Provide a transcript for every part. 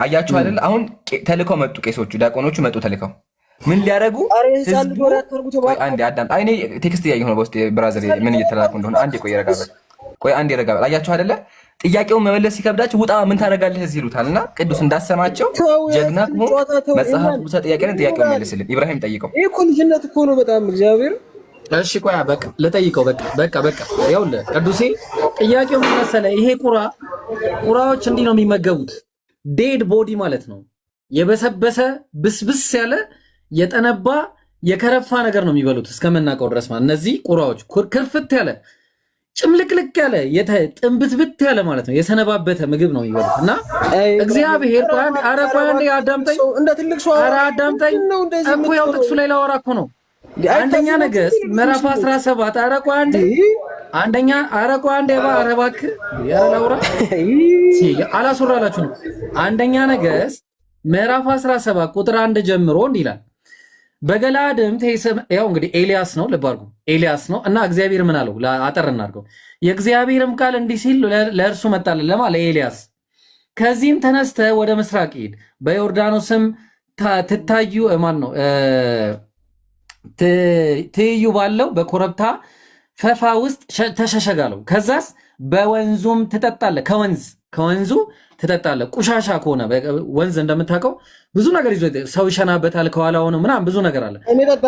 አያችሁ አይደል? አሁን ተልከው መጡ፣ ቄሶቹ ዲያቆኖቹ መጡ ተልከው ምን ሊያደርጉ ህዝቡ አንዴ አዳም አይኔ ቴክስት እያየሁ ነው በውስጥ ብራዘር ምን እየተላኩ እንደሆነ አንዴ ቆይ አንዴ ረጋበል አያችሁ አይደለ ጥያቄውን መመለስ ሲከብዳችሁ ውጣ ምን ታደርጋለህ እዚህ ይሉታልና ቅዱስ እንዳሰማቸው ጀግና ሆኖ መጽሐፍ ሙሳ ጥያቄውን መልስልን ኢብራሂም ጠይቀው ይሄ እኮ ልጅነት እኮ ነው በጣም እግዚአብሔር እሺ ቆይ በቃ ለጠይቀው በቃ ይኸውልህ ቅዱሴ ጥያቄው ምን መሰለህ ይሄ ቁራዎች እንዲህ ነው የሚመገቡት ዴድ ቦዲ ማለት ነው የበሰበሰ ብስብስ ያለ የጠነባ የከረፋ ነገር ነው የሚበሉት እስከምናውቀው ድረስ ማለት እነዚህ ቁራዎች ክርፍት ያለ ጭምልቅልቅ ያለ ጥንብትብት ያለ ማለት ነው የሰነባበተ ምግብ ነው የሚበሉት እና እግዚአብሔር ቆይ አንዴ አዳምጠኝ እንደ ትልቅ ሰው አዳምጠኝ እኮ ያው ጥቅሱ ላይ ላወራ እኮ ነው አንደኛ ነገሥት ምዕራፍ 17 አንደኛ እባክህ ያላውራ አላስወራላችሁ ነው አንደኛ ነገሥት ምዕራፍ 17 ቁጥር 1 ጀምሮ እንዲላል በገላድም ያው እንግዲህ ኤልያስ ነው ልባርጉ ኤልያስ ነው እና እግዚአብሔር ምን አለው አጠር እናድርገው የእግዚአብሔርም ቃል እንዲህ ሲል ለእርሱ መጣለ ለኤልያስ ከዚህም ተነስተ ወደ ምስራቅ ሂድ በዮርዳኖስም ትታዩ ማን ነው ትይዩ ባለው በኮረብታ ፈፋ ውስጥ ተሸሸጋለው ከዛስ በወንዙም ትጠጣለህ ከወንዙ ትጠጣለህ ቁሻሻ ከሆነ ወንዝ እንደምታውቀው ብዙ ነገር ይዞ ሰው ይሸናበታል ከኋላ ሆኖ ምናምን ብዙ ነገር አለ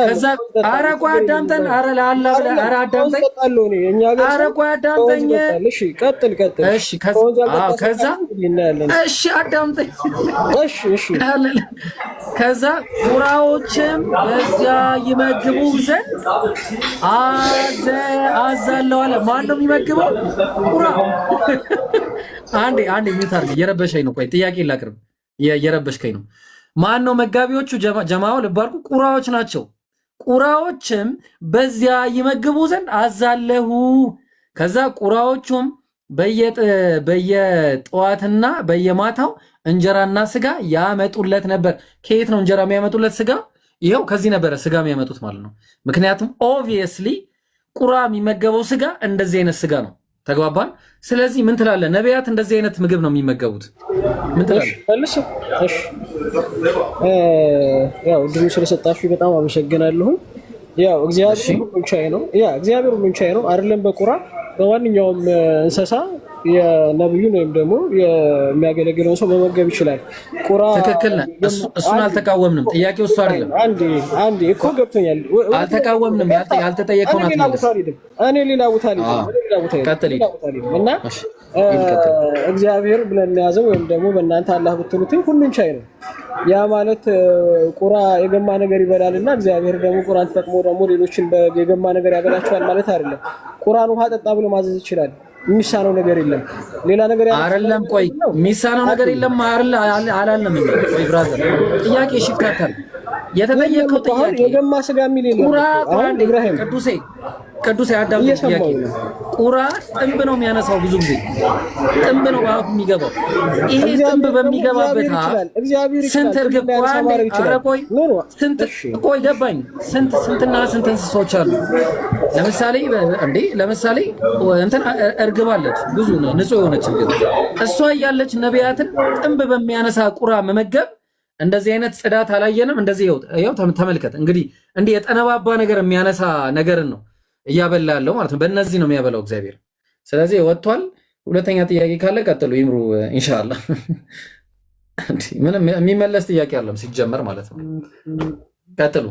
ከዛ ኧረ ቆይ አዳምጠን ኧረ አዳምጠኝ እሺ ቀጥል እሺ ከዛ እሺ አዳምጠኝ እሺ ከዛ ቁራዎችም በዚያ ይመግቡ ዘንድ አዛለው አለ ማን ነው የሚመግበው ቁራ አንዴ ሚታር የረበሸኝ ነው ቆይ ጥያቄ ላቅርብ የረበሽከኝ ነው ማን ነው መጋቢዎቹ ጀማው ልባርኩ ቁራዎች ናቸው ቁራዎችም በዚያ ይመግቡ ዘንድ አዛለሁ ከዛ ቁራዎቹም በየጠዋትና በየማታው እንጀራና ስጋ ያመጡለት ነበር ከየት ነው እንጀራ የሚያመጡለት ስጋ ይሄው ከዚህ ነበር ስጋ የሚያመጡት ማለት ነው ምክንያቱም ኦብቪየስሊ ቁራ የሚመገበው ስጋ እንደዚህ አይነት ስጋ ነው ተግባባን ስለዚህ ምን ትላለህ ነቢያት እንደዚህ አይነት ምግብ ነው የሚመገቡት ምን ትላለህ እሺ ያው ድሩ ስለሰጣችሁ በጣም አመሰግናለሁ ያው እግዚአብሔር ሁሉን ቻይ ነው አይደለም በቁራ በማንኛውም እንስሳ የነብዩን ወይም ደግሞ የሚያገለግለውን ሰው መመገብ ይችላል ቁራ ትክክል ነህ እሱን አልተቃወምንም ጥያቄው እሱ አይደለም አንዴ እኮ ገብቶኛል አልተቃወምንም ያልተጠየቀውን አትመልስ እኔ ሌላ ቦታ እና እግዚአብሔር ብለን ያዘው ወይም ደግሞ በእናንተ አላህ ብትሉት ሁሉን ቻይ ነው ያ ማለት ቁራ የገማ ነገር ይበላልና እግዚአብሔር ደግሞ ቁራን ተጠቅሞ ደግሞ ሌሎችን የገማ ነገር ያበላቸዋል ማለት አይደለም ቁራን ውሃ ጠጣ ብሎ ማዘዝ ይችላል የሚሳነው ነገር የለም ሌላ ነገር አይደለም ቆይ የሚሳነው ነገር የለም አላለም ቆይ ብራዘር ጥያቄ ሽፍታታል የተጠየቀው ጥያቄ የገማ ስጋ የሚል የለም ቁራ ኢብራሂም ቅዱሴ አዳም ጥያቄ ቁራ ጥንብ ነው የሚያነሳው ብዙ ጊዜ ጥንብ ነው በአፉ የሚገባው ይሄ ጥንብ በሚገባበት ስንት እርግብ ቆይ ገባኝ ስንትና ስንት እንስሶች አሉ ለምሳሌ እንትን እርግብ አለች ብዙ ንጹህ የሆነች እርግብ እሷ እያለች ነቢያትን ጥንብ በሚያነሳ ቁራ መመገብ እንደዚህ አይነት ጽዳት አላየንም እንደዚህ ይኸው ተመልከት እንግዲህ እንዲህ የጠነባባ ነገር የሚያነሳ ነገርን ነው እያበላ ያለው ማለት ነው በእነዚህ ነው የሚያበላው እግዚአብሔር ስለዚህ ወጥቷል ሁለተኛ ጥያቄ ካለ ቀጥሉ ይምሩ ኢንሻአላህ ምንም የሚመለስ ጥያቄ አይደለም ሲጀመር ማለት ነው ቀጥሉ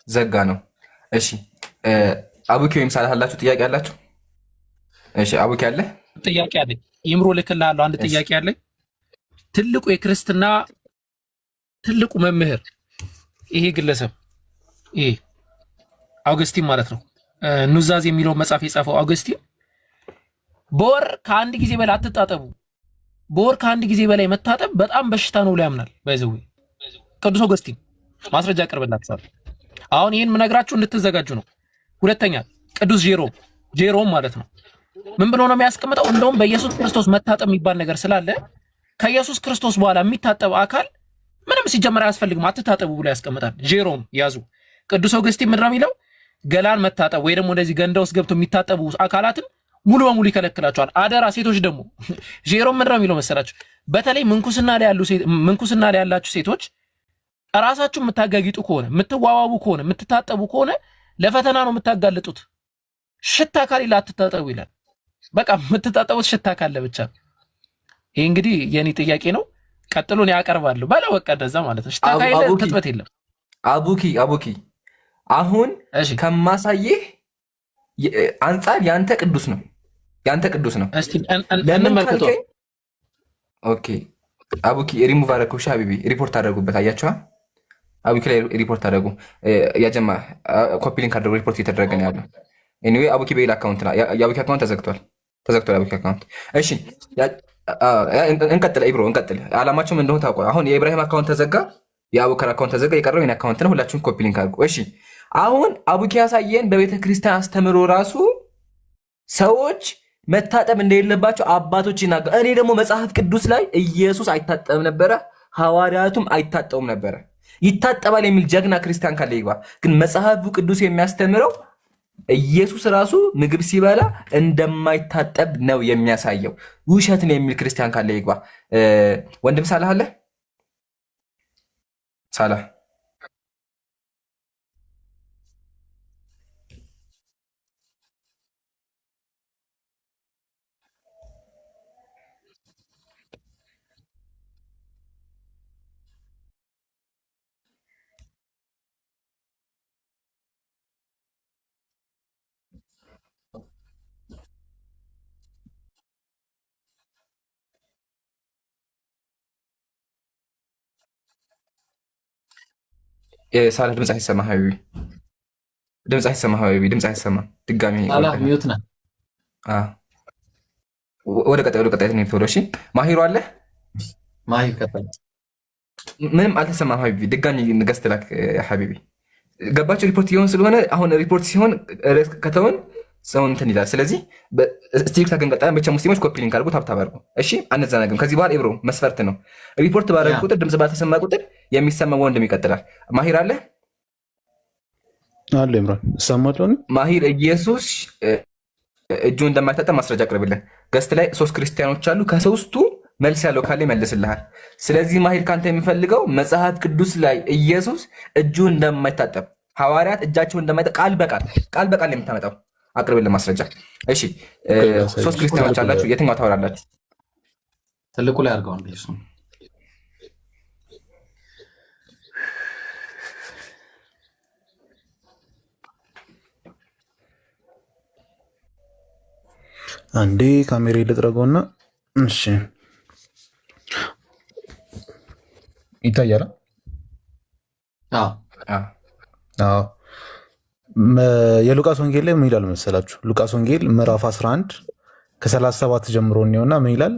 ዘጋ ነው እሺ አቡኪ ወይም ሳላህ አላችሁ ጥያቄ አላችሁ እሺ አቡኪ አለ ጥያቄ አለ ይምሩ ልክልሃለሁ አንድ ጥያቄ አለ ትልቁ የክርስትና ትልቁ መምህር ይሄ ግለሰብ ይሄ አውግስቲን ማለት ነው ኑዛዝ የሚለው መጽሐፍ የጻፈው አውግስቲን በወር ከአንድ ጊዜ በላይ አትጣጠቡ በወር ከአንድ ጊዜ በላይ መታጠብ በጣም በሽታ ነው ብሎ ያምናል ባይዘው ቅዱስ አውግስቲን ማስረጃ ያቀርብላችኋል አሁን ይሄን ምነግራችሁ እንድትዘጋጁ ነው ሁለተኛ ቅዱስ ጄሮም ማለት ነው ምን ብሎ ነው የሚያስቀምጠው እንደውም በኢየሱስ ክርስቶስ መታጠብ የሚባል ነገር ስላለ ከኢየሱስ ክርስቶስ በኋላ የሚታጠብ አካል ምንም ሲጀመር አያስፈልግም አትታጠቡ ብሎ ያስቀምጣል ጄሮም ያዙ ቅዱስ አውግስቲን ምንድነው የሚለው ገላን መታጠብ ወይ ደግሞ እንደዚህ ገንዳ ውስጥ ገብቶ የሚታጠቡ አካላትን ሙሉ በሙሉ ይከለክላቸዋል አደራ ሴቶች ደግሞ ጄሮም ምንድነው የሚለው መሰላችሁ በተለይ ምንኩስና ላይ ያላችሁ ሴቶች ራሳችሁ የምታጋጊጡ ከሆነ የምትዋዋቡ ከሆነ የምትታጠቡ ከሆነ ለፈተና ነው የምታጋልጡት። ሽታ ካሌለ አትታጠቡ ይላል። በቃ የምትታጠቡት ሽታ ካለ ብቻ። ይሄ እንግዲህ የኔ ጥያቄ ነው። ቀጥሎ ነው ያቀርባለሁ ባለው በቃ እንደዛ ማለት ነው። ሽታ ካሌለ ትጥበት የለም። አቡኪ አሁን ከማሳየህ አንጻር ያንተ ቅዱስ ነው፣ ያንተ ቅዱስ ነው። እስቲ እንመልከተው። ኦኬ አቡኪ ሪሙቭ አደረኩሽ ሀቢቢ፣ ሪፖርት አደረጉበት። አያችኋ አቡኪ ላይ ሪፖርት አደረጉ። ያጀማ ኮፒ ሊንክ አደረጉ። ሪፖርት እየተደረገ ነው ያለው። ኤኒዌይ አቡኪ በሌላ አካውንት ነው። የአቡኪ አካውንት ተዘግቷል። አቡኪ አካውንት። እሺ እንቀጥል፣ ኢብሮ እንቀጥል። አላማቸውም እንደሆነ ታውቋል። አሁን የኢብራሂም አካውንት ተዘጋ፣ የአቡከር አካውንት ተዘጋ። የቀረው የኔ አካውንት ነው። ሁላችሁም ኮፒ ሊንክ አድርጉ። እሺ አሁን አቡኪ ያሳየን በቤተ ክርስቲያን አስተምሮ ራሱ ሰዎች መታጠብ እንደሌለባቸው አባቶች ይናገሩ። እኔ ደግሞ መጽሐፍ ቅዱስ ላይ ኢየሱስ አይታጠብም ነበረ፣ ሐዋርያቱም አይታጠቡም ነበረ። ይታጠባል የሚል ጀግና ክርስቲያን ካለ ይግባ። ግን መጽሐፉ ቅዱስ የሚያስተምረው ኢየሱስ ራሱ ምግብ ሲበላ እንደማይታጠብ ነው የሚያሳየው። ውሸት ነው የሚል ክርስቲያን ካለ ይግባ። ወንድም ሳላህ አለ ሳላህ ሳላህ ድምፅ አይሰማ ሀቢቢ፣ ድምፅ አይሰማ ሀቢቢ፣ ድምፅ አይሰማ። ድጋሚ ሚዩት ነህ። ወደ ቀጣይ ነው የምትወደው። እሺ ማሂሩ አለ። ማሂር ቀጣይ። ምንም አልተሰማም ሀቢቢ፣ ድጋሚ ገዝት ላክ ሀቢቢ። ገባቸው ሪፖርት እየሆን ስለሆነ አሁን ሪፖርት ሲሆን ከተውን ሰውን እንትን ይላል። ስለዚህ ስትሪክት አገንቀጣ ብቻ ሙስሊሞች ኮፒ ሊንክ አድርጉ፣ ታብታብ አድርጉ። እሺ አነዛናግም። ከዚህ በኋላ ኢብሮ መስፈርት ነው። ሪፖርት ባደረግ ቁጥር ድምፅ ባልተሰማ ቁጥር የሚሰማ ወንድም ይቀጥላል። ማሂር አለ አለ ኢምራን ሰማለሁ። ማሂር ኢየሱስ እጁ እንደማይታጠብ ማስረጃ አቅርብልን። ገስት ላይ 3 ክርስቲያኖች አሉ። ከሶስቱ መልስ ያለው ካለ ይመልስልሃል። ስለዚህ ማሂር ካንተ የሚፈልገው መጽሐፍ ቅዱስ ላይ ኢየሱስ እጁ እንደማይታጠብ ሐዋርያት እጃቸው እንደማይታጠብ ቃል በቃል የምታመጣው አቅርብልን ማስረጃ። እሺ 3 ክርስቲያኖች አላችሁ። የትኛው ታወራላችሁ? ትልቁ ላይ አድርገው እንዴ እሱ አንዴ ካሜራ ልጥረገውና፣ እሺ ይታያል። አዎ የሉቃስ ወንጌል ላይ ምን ይላል መሰላችሁ? ሉቃስ ወንጌል ምዕራፍ 11 ከ37 ጀምሮ ነውና ምን ይላል?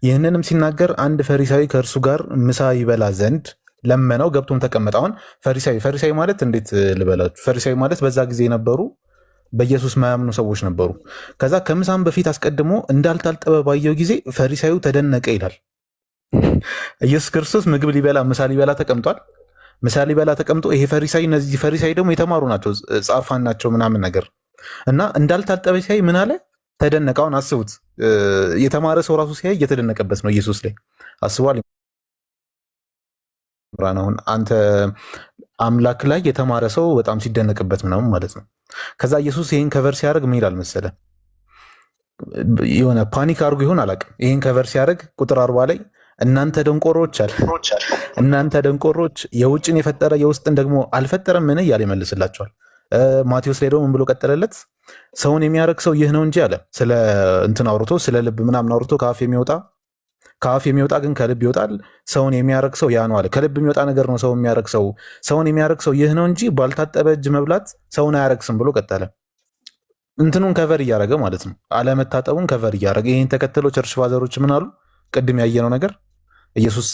ይህንንም ሲናገር አንድ ፈሪሳዊ ከእርሱ ጋር ምሳ ይበላ ዘንድ ለመነው፣ ገብቶም ተቀመጠ። አሁን ፈሪሳዊ ማለት እንዴት ልበላችሁ? ፈሪሳዊ ማለት በዛ ጊዜ የነበሩ በኢየሱስ ማያምኑ ሰዎች ነበሩ። ከዛ ከምሳም በፊት አስቀድሞ እንዳልታጠበ ባየው ጊዜ ፈሪሳዩ ተደነቀ ይላል። ኢየሱስ ክርስቶስ ምግብ ሊበላ ምሳ ሊበላ ተቀምጧል። ምሳ ሊበላ ተቀምጦ ይሄ ፈሪሳይ፣ እነዚህ ፈሪሳይ ደግሞ የተማሩ ናቸው፣ ጻርፋን ናቸው ምናምን ነገር እና እንዳልታጠበ ሲያይ ምን አለ? ተደነቀ። አሁን አስቡት፣ የተማረ ሰው ራሱ ሲያይ እየተደነቀበት ነው ኢየሱስ ላይ አስቧል። አሁን አንተ አምላክ ላይ የተማረ ሰው በጣም ሲደነቅበት ምናምን ማለት ነው። ከዛ ኢየሱስ ይህን ከቨር ሲያደርግ ምን ይላል መሰለ? የሆነ ፓኒክ አድርጎ ይሆን አላውቅም። ይህን ከቨር ሲያደርግ ቁጥር 40 ላይ እናንተ ደንቆሮች አለ፣ እናንተ ደንቆሮች የውጭን የፈጠረ የውስጥን ደግሞ አልፈጠረም ምን እያለ ይመልስላቸዋል። ማቴዎስ ላይ ደግሞ ምን ብሎ ቀጠለለት? ሰውን የሚያረግ ሰው ይህ ነው እንጂ አለ። ስለ እንትን አውርቶ ስለ ልብ ምናምን አውርቶ ከአፍ የሚወጣ ግን ከልብ ይወጣል። ሰውን የሚያረግ ሰው ያ ነው አለ። ከልብ የሚወጣ ነገር ነው ሰው የሚያረግ ሰው። ሰውን የሚያረግ ሰው ይህ ነው እንጂ ባልታጠበ እጅ መብላት ሰውን አያረግስም ብሎ ቀጠለ። እንትኑን ከቨር እያደረገ ማለት ነው፣ አለመታጠቡን ከቨር እያደረገ። ይህን ተከትሎ ቸርች ፋዘሮች ምን አሉ? ቅድም ያየነው ነገር ኢየሱስ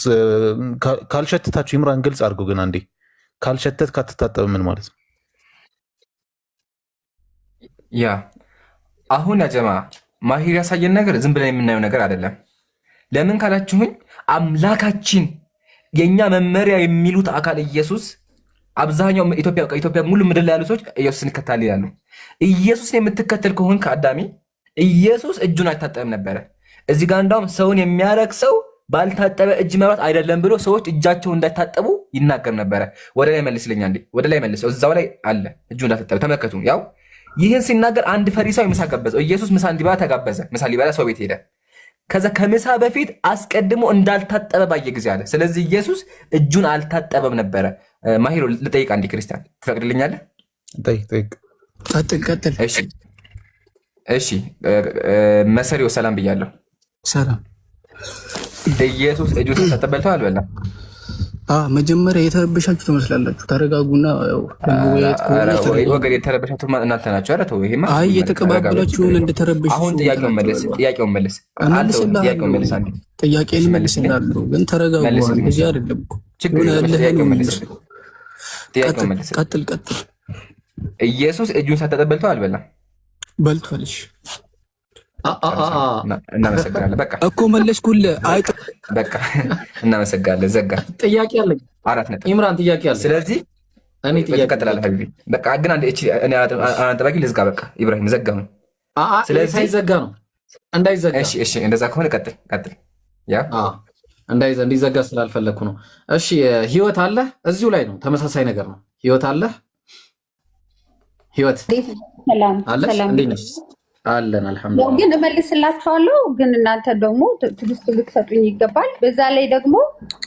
ካልሸተታችሁ፣ ይምራን ግልጽ አድርጎ ግን አንዴ ካልሸተት ካትታጠብ ምን ማለት ነው? ያ አሁን ያጀማ ማሂር ያሳየን ነገር ዝም ብለን የምናየው ነገር አይደለም። ለምን ካላችሁኝ አምላካችን የኛ መመሪያ የሚሉት አካል ኢየሱስ፣ አብዛኛው ኢትዮጵያ ሙሉ ምድር ላይ ያሉ ሰዎች ኢየሱስን ይከተላሉ ይላሉ። ኢየሱስን የምትከተል ከሆን ከአዳሚ ኢየሱስ እጁን አይታጠብም ነበረ። እዚህ ጋር እንዳውም ሰውን የሚያረግ ሰው ባልታጠበ እጅ መብላት አይደለም ብሎ ሰዎች እጃቸውን እንዳይታጠቡ ይናገር ነበረ። ወደ ላይ መልስልኛ እንዴ፣ ወደ ላይ መልሰው፣ እዛው ላይ አለ እጁ እንዳልታጠበ ተመልከቱ። ያው ይህን ሲናገር አንድ ፈሪሳዊ ምሳ ጋበዘው። ኢየሱስ ምሳ እንዲበላ ተጋበዘ። ምሳ ሊበላ ሰው ቤት ሄደ። ከዛ ከምሳ በፊት አስቀድሞ እንዳልታጠበ ባየ ጊዜ አለ። ስለዚህ ኢየሱስ እጁን አልታጠበም ነበረ። ማሂሮ ልጠይቅ አንዴ፣ ክርስቲያን ትፈቅድልኛለህ? ጠይቅ። ቀጥል። እሺ መሰሪው ሰላም ብያለሁ። ሰላም። ኢየሱስ እጁን ሲታጠብ በልተው አልበላም? መጀመሪያ የተረበሻችሁ ትመስላላችሁ። ተረጋጉና ወገን የተረበሻችሁ እናንተ ናቸው። ኧረ ተው፣ ይሄማ አይ የተቀባበላችሁን እንደተረበሽ። አሁን ጥያቄውን መልስ። ጥያቄውን መልስላለሁ፣ ግን ተረጋጉ። እዚህ አይደለም እኮ ጥያቄውን መልስ። ቀጥል። ኢየሱስ እጁን ሳይታጠብ በልተው አልበላም? በልቷል። እናመሰግናለን። በቃ እኮ መለስኩልህ። በቃ እናመሰግናለን። ዘጋ። ጥያቄ አለኝ። 4 ነጥብ። ኢምራን ጥያቄ አለ። ስለዚህ እኔ ጥያቄ እቀጥላለሁ። ሀቢቢ በቃ ግን አንዴ እኔ አንጠባቂ ልዝጋ። በቃ ኢብራሂም ዘጋ ነው። ስለዚህ ሳይዘጋ ነው እንዳይዘጋ። እሺ እንደዛ ከሆነ ቀጥል። ያ እንዲዘጋ ስላልፈለግኩ ነው። እሺ ህይወት አለ እዚሁ ላይ ነው። ተመሳሳይ ነገር ነው። ህይወት አለ። ህይወት አለሽ? እንዴት ነሽ? አለን አልሐምዱሊላህ። ግን እመልስላችኋለሁ፣ ግን እናንተ ደግሞ ትዕግስት ልትሰጡኝ ይገባል። በዛ ላይ ደግሞ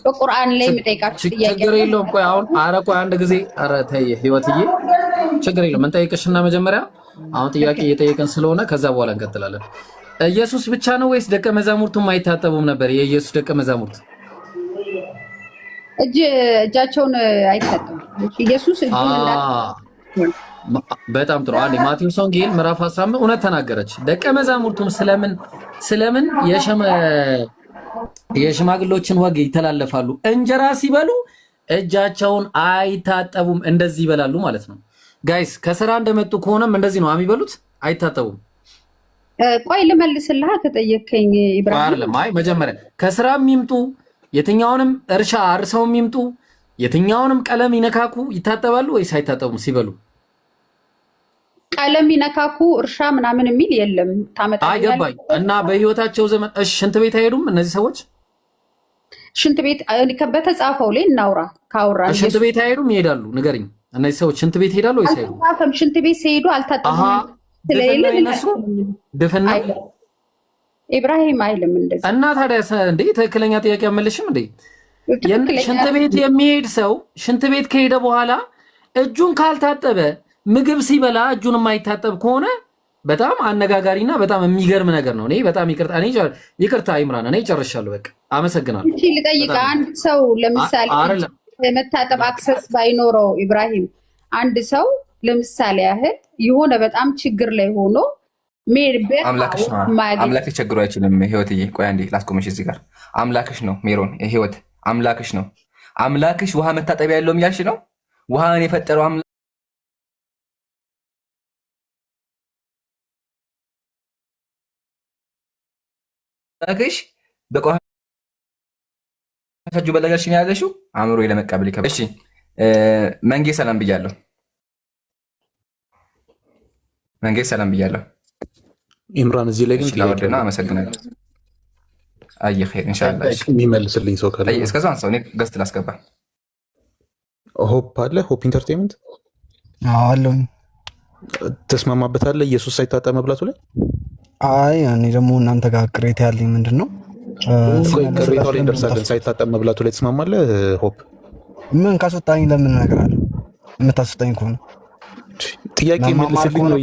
በቁርአን ላይ የምጠይቃችሁ ጥያቄ ችግር የለውም። ቆይ አሁን ቆይ አንድ ጊዜ ተይ ህይወትዬ፣ ችግር የለውም። እንጠይቅሽና መጀመሪያ አሁን ጥያቄ እየጠየቅን ስለሆነ ከዛ በኋላ እንቀጥላለን። ኢየሱስ ብቻ ነው ወይስ ደቀ መዛሙርቱም አይታጠቡም ነበር? የኢየሱስ ደቀ መዛሙርት እጃቸውን አይታጠቡም። ኢየሱስ በጣም ጥሩ። አንዴ ማቴዎስ ወንጌል ምዕራፍ 15 እውነት ተናገረች። ደቀ መዛሙርቱም ስለምን የሽማግሎችን ወግ ይተላለፋሉ? እንጀራ ሲበሉ እጃቸውን አይታጠቡም፣ እንደዚህ ይበላሉ ማለት ነው። ጋይስ ከስራ እንደመጡ ከሆነም እንደዚህ ነው የሚበሉት፣ አይታጠቡም። ቆይ ልመልስልህ ከጠየቀኝ ኢብራሂም። አይደለም፣ አይ መጀመሪያ ከስራ የሚምጡ የትኛውንም እርሻ አርሰው የሚምጡ የትኛውንም ቀለም ይነካኩ ይታጠባሉ ወይስ አይታጠቡም ሲበሉ? ቀለም ይነካኩ እርሻ ምናምን የሚል የለም። አይገባኝ። እና በህይወታቸው ዘመን ሽንት ቤት አይሄዱም እነዚህ ሰዎች? ሽንት ቤት በተጻፈው ላይ እናውራ። ካወራ ሽንት ቤት አይሄዱም? ይሄዳሉ? ንገረኝ። እነዚህ ሰዎች ሽንት ቤት ይሄዳሉ ወይስ አይሄዱም? ሽንት ቤት ሲሄዱ አልታጠቡም ስለሌለ ድፍና ኢብራሂም አይልም እንደዚህ። እና ታዲያ እንዴ ትክክለኛ ጥያቄ አመለሽም እንዴ? ሽንት ቤት የሚሄድ ሰው ሽንት ቤት ከሄደ በኋላ እጁን ካልታጠበ ምግብ ሲበላ እጁን የማይታጠብ ከሆነ በጣም አነጋጋሪና በጣም የሚገርም ነገር ነው። እኔ በጣም ይቅርታ ኢምራን፣ እኔ ጨርሻለሁ። በቃ አመሰግናለሁ። እሺ ልጠይቅ። አንድ ሰው ለምሳሌ የመታጠብ አክሰስ ባይኖረው ኢብራሂም፣ አንድ ሰው ለምሳሌ ያህል የሆነ በጣም ችግር ላይ ሆኖ አምላክሽ ቸግሮ አይችልም። ህይወትዬ ቆይ አንዴ ላስቆመሽ እዚህ ጋር። አምላክሽ ነው ሜሮን፣ ህይወት አምላክሽ ነው። አምላክሽ ውሃ መታጠቢያ ያለውም ያልሽ ነው። ውሃን የፈጠረው አምላክሽ በቆሻሻ እጁ በለጋሽ ነው ያለሽው። አእምሮ ለመቀበል ይከብዳል። እሺ መንጌ ሰላም ብያለሁ። መንጌ ሰላም ብያለሁ። ኢምራን እዚህ ላይ ግን ላወርድና አመሰግናለሁ። አይ ኸይር ኢንሻአላህ። የሚመልስልኝ ሰው ካለ እስከዛ አንሰው እኔ ገስት ላስገባ። ሆፕ አለ፣ ሆፕ ኢንተርቴይንመንት አለው። ተስማማበታለህ ኢየሱስ ሳይታጠብ መብላቱ ላይ? አይ እኔ ደግሞ እናንተ ጋር ቅሬታ ያለኝ ምንድን ነው? ቅሬታው ላይ እንደርሳለን። ሳይታጠብ መብላቱ ላይ ተስማማለህ? ሆፕ ምን ካስወጣኝ ለምን እነግርሃለሁ? የምታስወጣኝ ከሆነ ጥያቄ መልስልኝ ነው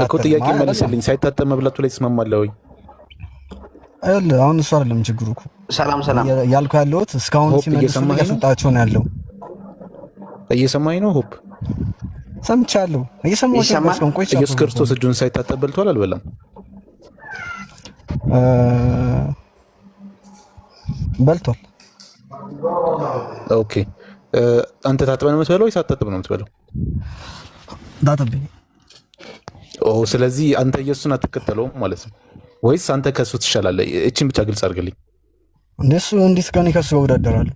እኮ ጥያቄ መልስልኝ። ሳይታጠብ መብላቱ ላይ ተስማማለህ ወይ? አሁን እሱ አይደለም ችግሩ እኮ። ሰላም ያልኩህ ያለሁት እስካሁን ሲመልሱ ያስወጣቸው ነው ያለው። እየሰማኝ ነው ሆፕ? ሰምቻለሁ። እየሰማሁ ነው። ኢየሱስ ክርስቶስ እጁን ሳይታጠብ በልቷል አልበላም? በልቷል። ኦኬ አንተ ታጥበህ ነው የምትበለው ወይስ አታጥብ ነው የምትበለው? ታጥቤ። ስለዚህ አንተ ኢየሱስን አትከተለውም ማለት ነው ወይስ አንተ ከሱ ትሻላለህ? እቺን ብቻ ግልጽ አድርግልኝ። እንደሱ እንዴት ከኔ ከሱ ጋር እወዳደራለሁ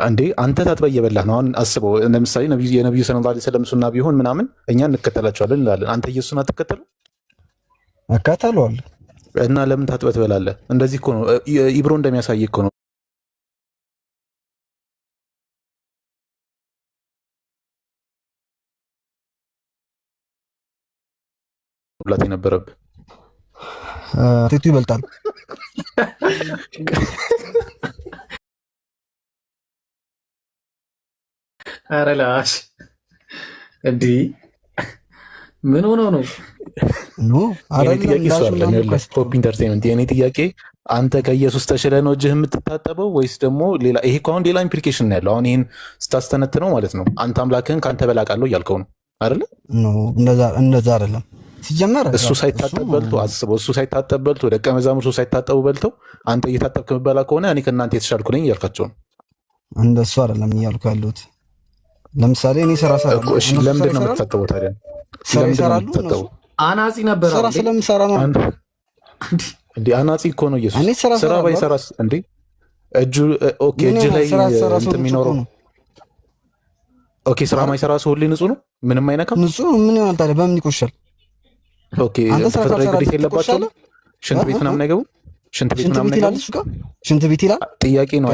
እንዴ? አንተ ታጥበህ እየበላህ ነው። አሁን አስበው፣ ለምሳሌ የነብዩ ሰለላሁ ዐለይሂ ወሰለም ሱና ቢሆን ምናምን እኛ እንከተላቸዋለን እንላለን። አንተ ኢየሱስን አትከተለው? እከተለዋለሁ። እና ለምን ታጥበህ ትበላለህ? እንደዚህ እኮ ነው ኢብሮ እንደሚያሳይ እኮ ነው ብላት የነበረብህ። ቴቱ ይበልጣል። ኧረ ላሽ እንዲህ ምን ሆኖ ነው? ፖፕ ኢንተርቴንመንት የኔ ጥያቄ አንተ ከኢየሱስ ተሽለ ነው እጅህ የምትታጠበው ወይስ ደግሞ ሌላ? ይሄ እኮ አሁን ሌላ ኢምፕሊኬሽን ያለው አሁን ይህን ስታስተነትነው ማለት ነው አንተ አምላክህን ከአንተ በላቃለሁ እያልከው ነው አይደለ? እንደዛ አይደለም። ሲጀመር እሱ ሳይታጠብ በልቶ አስበው፣ እሱ ሳይታጠብ በልቶ ደቀ መዛሙርቱ ሳይታጠቡ በልተው አንተ እየታጠብክ የምትበላ ከሆነ እኔ ከእናንተ የተሻልኩ ነኝ እያልካቸው ነው። እንደሱ አይደለም እያልኩ ያሉት። ለምሳሌ እኔ ስራ ሰራለሁ። እሺ ለምንድን ነው የምትታጠበው ታዲያ? ስራ ይሰራሉ። አናጺ ነበር ስራ ስለምሰራ ነው እንዴ? አናጺ እኮ ነው ኢየሱስ። እኔ ስራ ባይሰራስ እንዴ? እጁ ኦኬ፣ እጅ ላይ እንትን የሚኖረው ኦኬ። ስራ ማይሰራ ሰው ሁሌ ንጹህ ነው፣ ምንም አይነካም። ንጹህ ምን ይሆናል ታዲያ? በምን ይቆሻል? ኦኬ፣ ተፈጥሯዊ ግዴታ የለባቸውም። ሽንት ቤት ምናምን አይገቡም። ሽንት ቤት ምናምን አይገቡም። ሽንት ቤት ይላል። ጥያቄ ነው።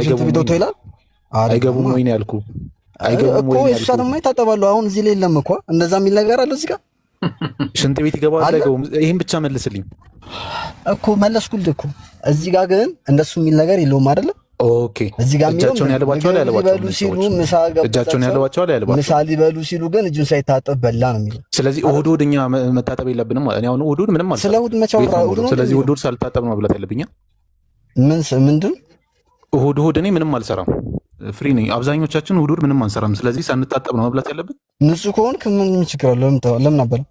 አይገቡም ወይ ነው ያልኩህ? አይገቡም ወይ ነው ያልኩህ? እሱ ይታጠባሉ። አሁን እዚህ ላይ የለም እኮ እንደዛ የሚል ነገር አለ እዚህ ጋር። ሽንት ቤት ይገባል አይገቡም? ይሄን ብቻ መልስልኝ እኮ መለስኩልህ እኮ። እዚህ ጋር ግን እንደሱ የሚል ነገር የለውም አይደለ? ኦኬ። እጃቸውን ያለባቸዋል ያለባቸዋል እጃቸውን ያለባቸዋል ያለባቸዋል ምሳ ሊበሉ ሲሉ ግን እጁን ሳይታጠብ በላ ነው የሚለው። ስለዚህ እሑድ እሑድ እኛ መታጠብ የለብንም። እኔ አሁን እሑድ እሑድ ምንም አልሰራም። ስለ እሑድ መቼ አወራሁ? ስለዚህ እሑድ እሑድ ሳልታጠብ ነው መብላት ያለብኝ። ምንድን እሑድ እሑድ እኔ ምንም አልሰራም፣ ፍሪ ነኝ። አብዛኞቻችን እሑድ እሑድ ምንም አንሰራም። ስለዚህ ሳንታጠብ ነው መብላት ያለብን። ንጹህ ከሆንክ ምን ችግር አለው? ለምን ነበር?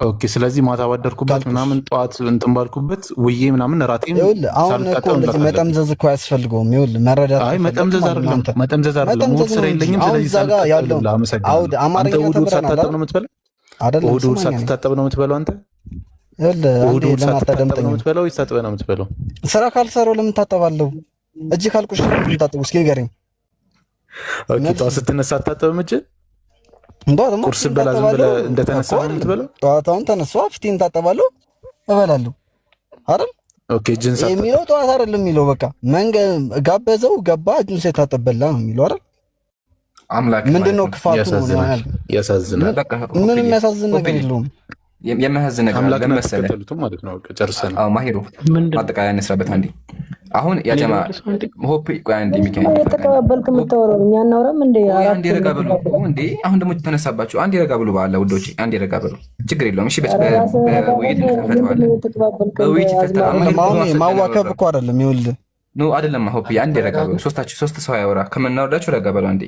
ኦኬ። ስለዚህ ማታ ባደርኩበት ምናምን ጠዋት እንትን ባልኩበት ውዬ ምናምን ራቴን አሁን እኮ እንደዚህ መጠምዘዝ እኮ አያስፈልገውም። ይኸውልህ መረዳት። አይ መጠምዘዝ አይደለም መጠምዘዝ አይደለም። ሙድ ስራ የለኝም። ስለዚህ ሳልታጠብ አመሰግናለሁ። አንተ እሑድ እሑድ ሳትታጠብ ነው የምትበላው? እሑድ እሑድ ሳትታጠብ ነው የምትበላው አንተ? እሑድ እሑድ ሳትታጠብ ነው የምትበላው ወይስ ታጥበህ ነው የምትበላው? ስራ ካልሰራው ለምን ታጠባለሁ? እጅ ካልቆሸ ለምን ታጠበው? እስኪ ንገረኝ። ኦኬ። ጠዋት ስትነሳ አታጠብም እጅ? ቁርስ በላ ዝም ብለህ እንደተነሳ ነው የምትበላው? ጠዋታውን ተነሳሁ ፊቴን ታጠባለሁ እበላለሁ አይደል? ኦኬ። እጅን ሳትታጠብ የሚለው ጠዋት አይደለም የሚለው በቃ ጋበዘው ገባ እጁን ሳይታጠብ በላ ነው የሚለው አይደል? አምላክ ምንድነው ክፋቱ? ያሳዝናል። ምንም የሚያሳዝን ነገር የለውም። የሚያሳዝን ነገር አምላክ ለምን መሰለህ? ማለት ነው። ጨርሰን ማሂሩ አጠቃላይ እንስራበት አንዴ። አሁን ያጀማ ሆፕ ቆይ አንዴ ሚካኤል ተቀበልክ የምታወራው እኛ እናውራም እንዴ? አንዴ ረጋ በሉ እንዴ! አሁን ደግሞ ተነሳባችሁ። አንዴ ረጋ በሉ ባለ ውዶች፣ አንዴ ረጋ በሉ። ችግር የለውም። እሺ በውይይት እንፈታዋለን። በውይይት ይፈታል። ማዋከብ እኮ አይደለም። ይኸውልህ ኖ አይደለም። ሆፕ አንዴ ረጋ በሉ። ሶስት ሰው ያወራ ከምናወርዳችሁ ረጋ በሉ አንዴ።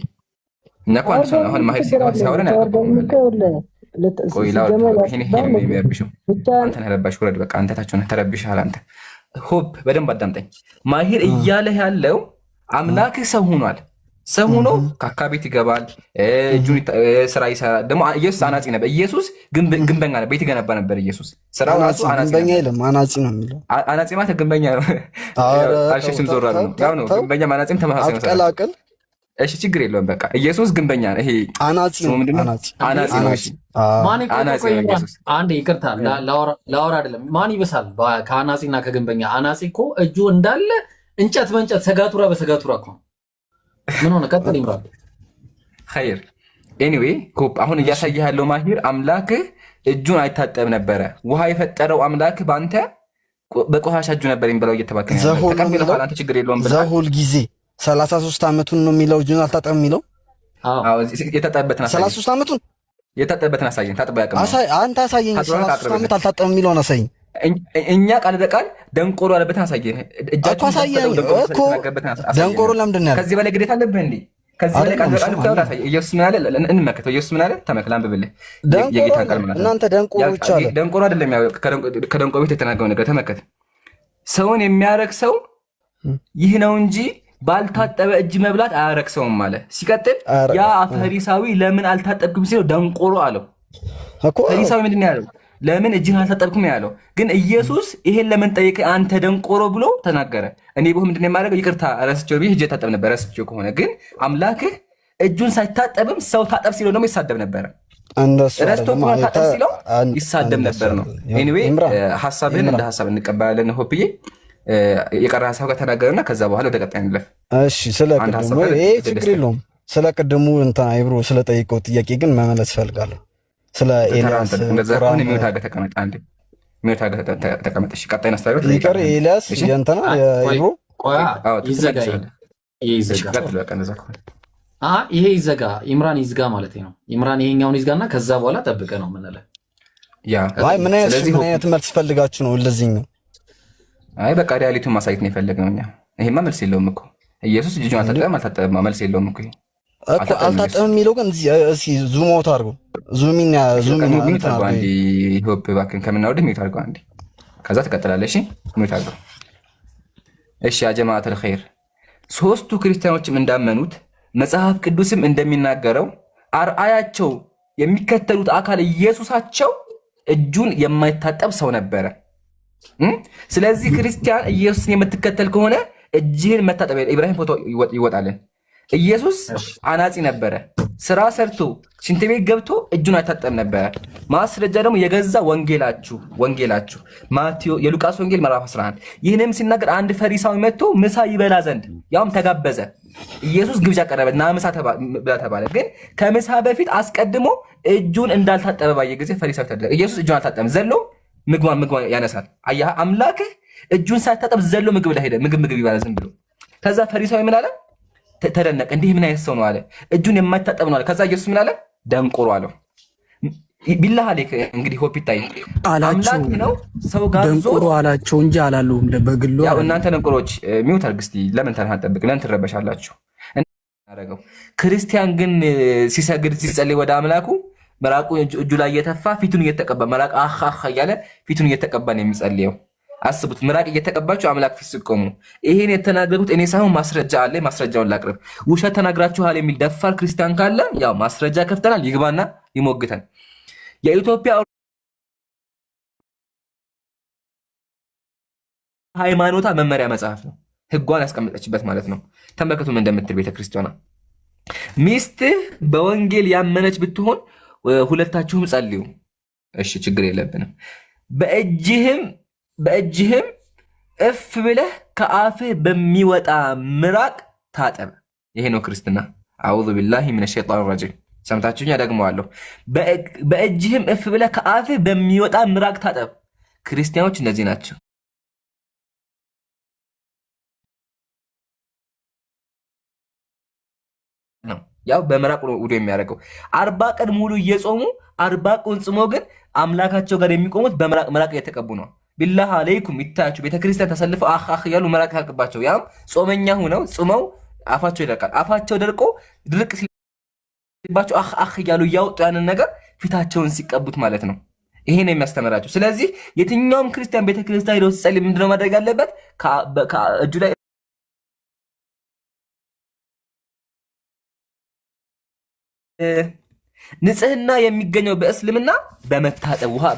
እኛ እኮ አንድ ሰው አሁን ማሂር ሲያወራን ቆይ ላውራ። ይሄን የሚያብሽው አንተን ረባሽ ውረድ። በቃ አንተ ታችሁ ነህ ተረብሽሃል አንተ። ሆፕ በደንብ አዳምጠኝ። ማሂር እያለህ ያለው አምላክህ ሰው ሆኗል። ሰው ሆኖ ካካ ቤት ይገባል፣ እጁን ስራ ይሰራል። ደግሞ ኢየሱስ አናጺ ነበር። ኢየሱስ ግንበኛ ነበር፣ ቤት ይገነባ ነበር። ኢየሱስ ስራው ራሱ አናጺ አይደለም፣ አናጺ ነው የሚለው። አናጺ ማለት ግንበኛ ነው። አልሸሽም ዞር ነው ያው ነው። ግንበኛ አናጺም ተመሳሳይ ነው። አትቀላቅል። እሺ ችግር የለውም። በቃ ኢየሱስ ግንበኛ ነው። ይሄ አናጺ ነው። አናጺ ነው። እሺ አንዴ ይቅርታ ላወራ አይደለም። ማን ይበሳል ከአናጺና ከግንበኛ? አናጺ እኮ እጁ እንዳለ እንጨት በእንጨት ሰጋቱራ በሰጋቱራ እኮ ምን ሆነ? ቀጥል ይምራል። ኸይር ኤኒዌይ ኮፕ አሁን እያሳየህ ያለው ማሂር አምላክህ እጁን አይታጠብ ነበረ። ውሃ የፈጠረው አምላክህ በአንተ በቆሻሻ እጁ ነበር የሚበላው እየተባከነ ተቀብለሃል አንተ። ችግር የለውም ብለህ ዘሁል ጊዜ 33 ዓመቱን ነው የሚለው እጁን አልታጠብም የሚለው። አዎ የታጠበበትን አሳየኝ። 33 ዓመቱን የታጠበበትን አሳየኝ። ታጥቦ ያውቅም አንተ አሳየኝ። 33 ዓመት አልታጠብም የሚለውን አሳየኝ። እኛ ቃል በቃል ደንቆሮ ያለበትን አሳየን። እጃችሁ አሳየኝ እኮ ደንቆሮ ለምንድን ነው ያለው? ከዚህ በላይ ግዴታ አለብህ እንዴ? ከዚህ በላይ ቃል በቃል እኮ አሳየኝ። ኢየሱስ ምን አለ? እንመከተው። ኢየሱስ ምን አለ? ተመክላ አንብብልህ የጌታ ቃል ማለት ነው። እናንተ ደንቆሮ ብቻ አለ። ደንቆሮ አይደለም ያው ከደንቆሮ ቤት የተናገረው ነገር ተመከተ። ሰውን የሚያረክ ሰው ይህ ነው እንጂ ባልታጠበ እጅ መብላት አያረክሰውም አለ። ሲቀጥል ያ ፈሪሳዊ ለምን አልታጠብክም ሲለው ደንቆሮ አለው። ፈሪሳዊ ምንድን ነው ያለው? ለምን እጅህን አልታጠብክም ያለው። ግን ኢየሱስ ይሄን ለምን ጠየቀ አንተ ደንቆሮ ብሎ ተናገረ። እኔ ብሆን ምንድን ነው የማደርገው? ይቅርታ ረስቼው ብዬ እጄ ታጠብ ነበር። ረስቼው ከሆነ ግን አምላክህ እጁን ሳይታጠብም ሰው ታጠብ ሲለው ደግሞ ይሳደብ ነበረ። እንደሱ ረስቶ ታጠብ ሲለው ይሳደብ ነበር ነው። ኤኒዌይ ሐሳብህን እንደ ሐሳብ እንቀበላለን። ሆፕዬ የቀረ ሐሳብ ጋር ተናገርና ከዛ በኋላ ወደ ቀጣይ እንለፍ። እሺ ስለ ቅድሙ ይሄ ችግር የለውም። ስለ ቅድሙ እንትን አይብሮ ስለ ጠይቀው ጥያቄ ግን መመለስ ፈልጋለሁ። ስለ ኤልያስ ቁርአን ሚውት አድርገህ ተቀመጥ። አንዴ ሚውት አድርገህ ተቀመጥ። እሺ ቀጣይ አስተያየት ይቀር ኤልያስ የእንትና የአይብሮ ይዘጋ ይሄ ይዘጋ ኢምራን ይዝጋ ማለት ነው። ኢምራን ይሄኛውን ይዝጋና ከዛ በኋላ ጠብቀ ነው የምንለው። አይ ምን አይነት መልስ ፈልጋችሁ ነው ለዚህኛው? አይ በቃ ሪያሊቲውን ማሳየት ነው የፈለግነው እኛ። ይሄማ መልስ የለውም እኮ ኢየሱስ እጁን አልታጠበም መልስ የለውም እኮ እኮ አልታጠበም የሚለው ግን እዚህ ዙም አውት አድርጎ ዙሚን አንዴ ሆፕ እባክህን ከምናወድ ሚውት አድርገው አንዴ፣ ከዛ ትቀጥላለህ። እሺ ሚውት አድርገው። እሺ ያ ጀማዓተል ኸይር ሶስቱ ክርስቲያኖችም እንዳመኑት መጽሐፍ ቅዱስም እንደሚናገረው አርአያቸው የሚከተሉት አካል ኢየሱሳቸው እጁን የማይታጠብ ሰው ነበረ። ስለዚህ ክርስቲያን ኢየሱስን የምትከተል ከሆነ እጅህን መታጠብ ኢብራሂም ፎቶ ይወጣልን። ኢየሱስ አናጺ ነበረ። ስራ ሰርቶ ሽንት ቤት ገብቶ እጁን አይታጠብ ነበረ። ማስረጃ ደግሞ የገዛ ወንጌላችሁ ማቴዎስ የሉቃስ ወንጌል ምዕራፍ 11 ይህንም ሲናገር አንድ ፈሪሳዊ መጥቶ ምሳ ይበላ ዘንድ ያውም ተጋበዘ። ኢየሱስ ግብዣ ቀረበ እና ምሳ ተባለ። ግን ከምሳ በፊት አስቀድሞ እጁን እንዳልታጠበ ባየ ጊዜ ፈሪሳዊ ተደረገ። ኢየሱስ እጁን አልታጠበም። ዘሎ ምግብ ያነሳል። አያህ አምላክህ እጁን ሳይታጠብ ዘሎ ምግብ ይበላ ዝም ብሎ። ከዛ ፈሪሳዊ ምን አለ? ተደነቀ። እንዲህ ምን አይነት ሰው ነው አለ። እጁን የማይታጠብ ነው አለ። ከዛ ኢየሱስ ምን አለ? ደንቆሮ አለው። ቢላህ አለክ እንግዲህ ሆፕ ይታይ አምላክ ነው ሰው ጋር ደንቆሮ አላቸው እንጂ አላለውም በግሉ። ያው እናንተ ደንቆሮች ሚውት አድርግ እስቲ። ለምን ተናጠብቅ? ለምን ትረበሻላችሁ? እናረጋው ክርስቲያን ግን ሲሰግድ ሲጸልይ ወደ አምላኩ መራቁ እጁ ላይ እየተፋ ፊቱን እየተቀባ መራቅ አኻኻ እያለ ፊቱን እየተቀባ ነው የሚጸልየው። አስቡት፣ ምራቅ እየተቀባችሁ አምላክ ፊት ሲቆሙ። ይሄን የተናገሩት እኔ ሳይሆን ማስረጃ አለ። ማስረጃውን ላቅርብ። ውሸት ተናግራችኋል የሚል ደፋር ክርስቲያን ካለ ያው ማስረጃ ከፍተናል፣ ይግባና ይሞግተን። የኢትዮጵያ ሃይማኖታ መመሪያ መጽሐፍ ነው፣ ህጓን ያስቀመጠችበት ማለት ነው። ተመልከቱም እንደምትል ቤተክርስቲያኗ ሚስትህ በወንጌል ያመነች ብትሆን ሁለታችሁም ጸልዩ። እሺ ችግር የለብንም። በእጅህም እፍ ብለህ ከአፍህ በሚወጣ ምራቅ ታጠብ። ይሄ ነው ክርስትና። አዑዙ ቢላሂ ሚነ ሸይጣን ረጂም። ሰምታችሁኛ? ደግመዋለሁ። በእጅህም እፍ ብለህ ከአፍህ በሚወጣ ምራቅ ታጠብ። ክርስቲያኖች እነዚህ ናቸው። ያው በምራቅ ውዶ የሚያደርገው 40 ቀን ሙሉ እየጾሙ 40 ቀን ጽሞ ግን አምላካቸው ጋር የሚቆሙት በምራቅ እየተቀቡ ነው። ቢላህ አለይኩም ይታያችሁ ቤተክርስቲያን ተሰልፈው አኽ ያሉ ምራቅ ያልቅባቸው። ያም ጾመኛ ሆነው ጽመው አፋቸው ይደርቃል። አፋቸው ደርቆ ድርቅ ሲባቸው አኽ ያሉ እያወጡ ያንን ነገር ፊታቸውን ሲቀቡት ማለት ነው። ይሄ ነው የሚያስተምራቸው። ስለዚህ የትኛውም ክርስቲያን ቤተክርስቲያን ሄዶ ሲጸልይ ምንድነው ማድረግ ያለበት? እጁ ላይ ንጽህና የሚገኘው በእስልምና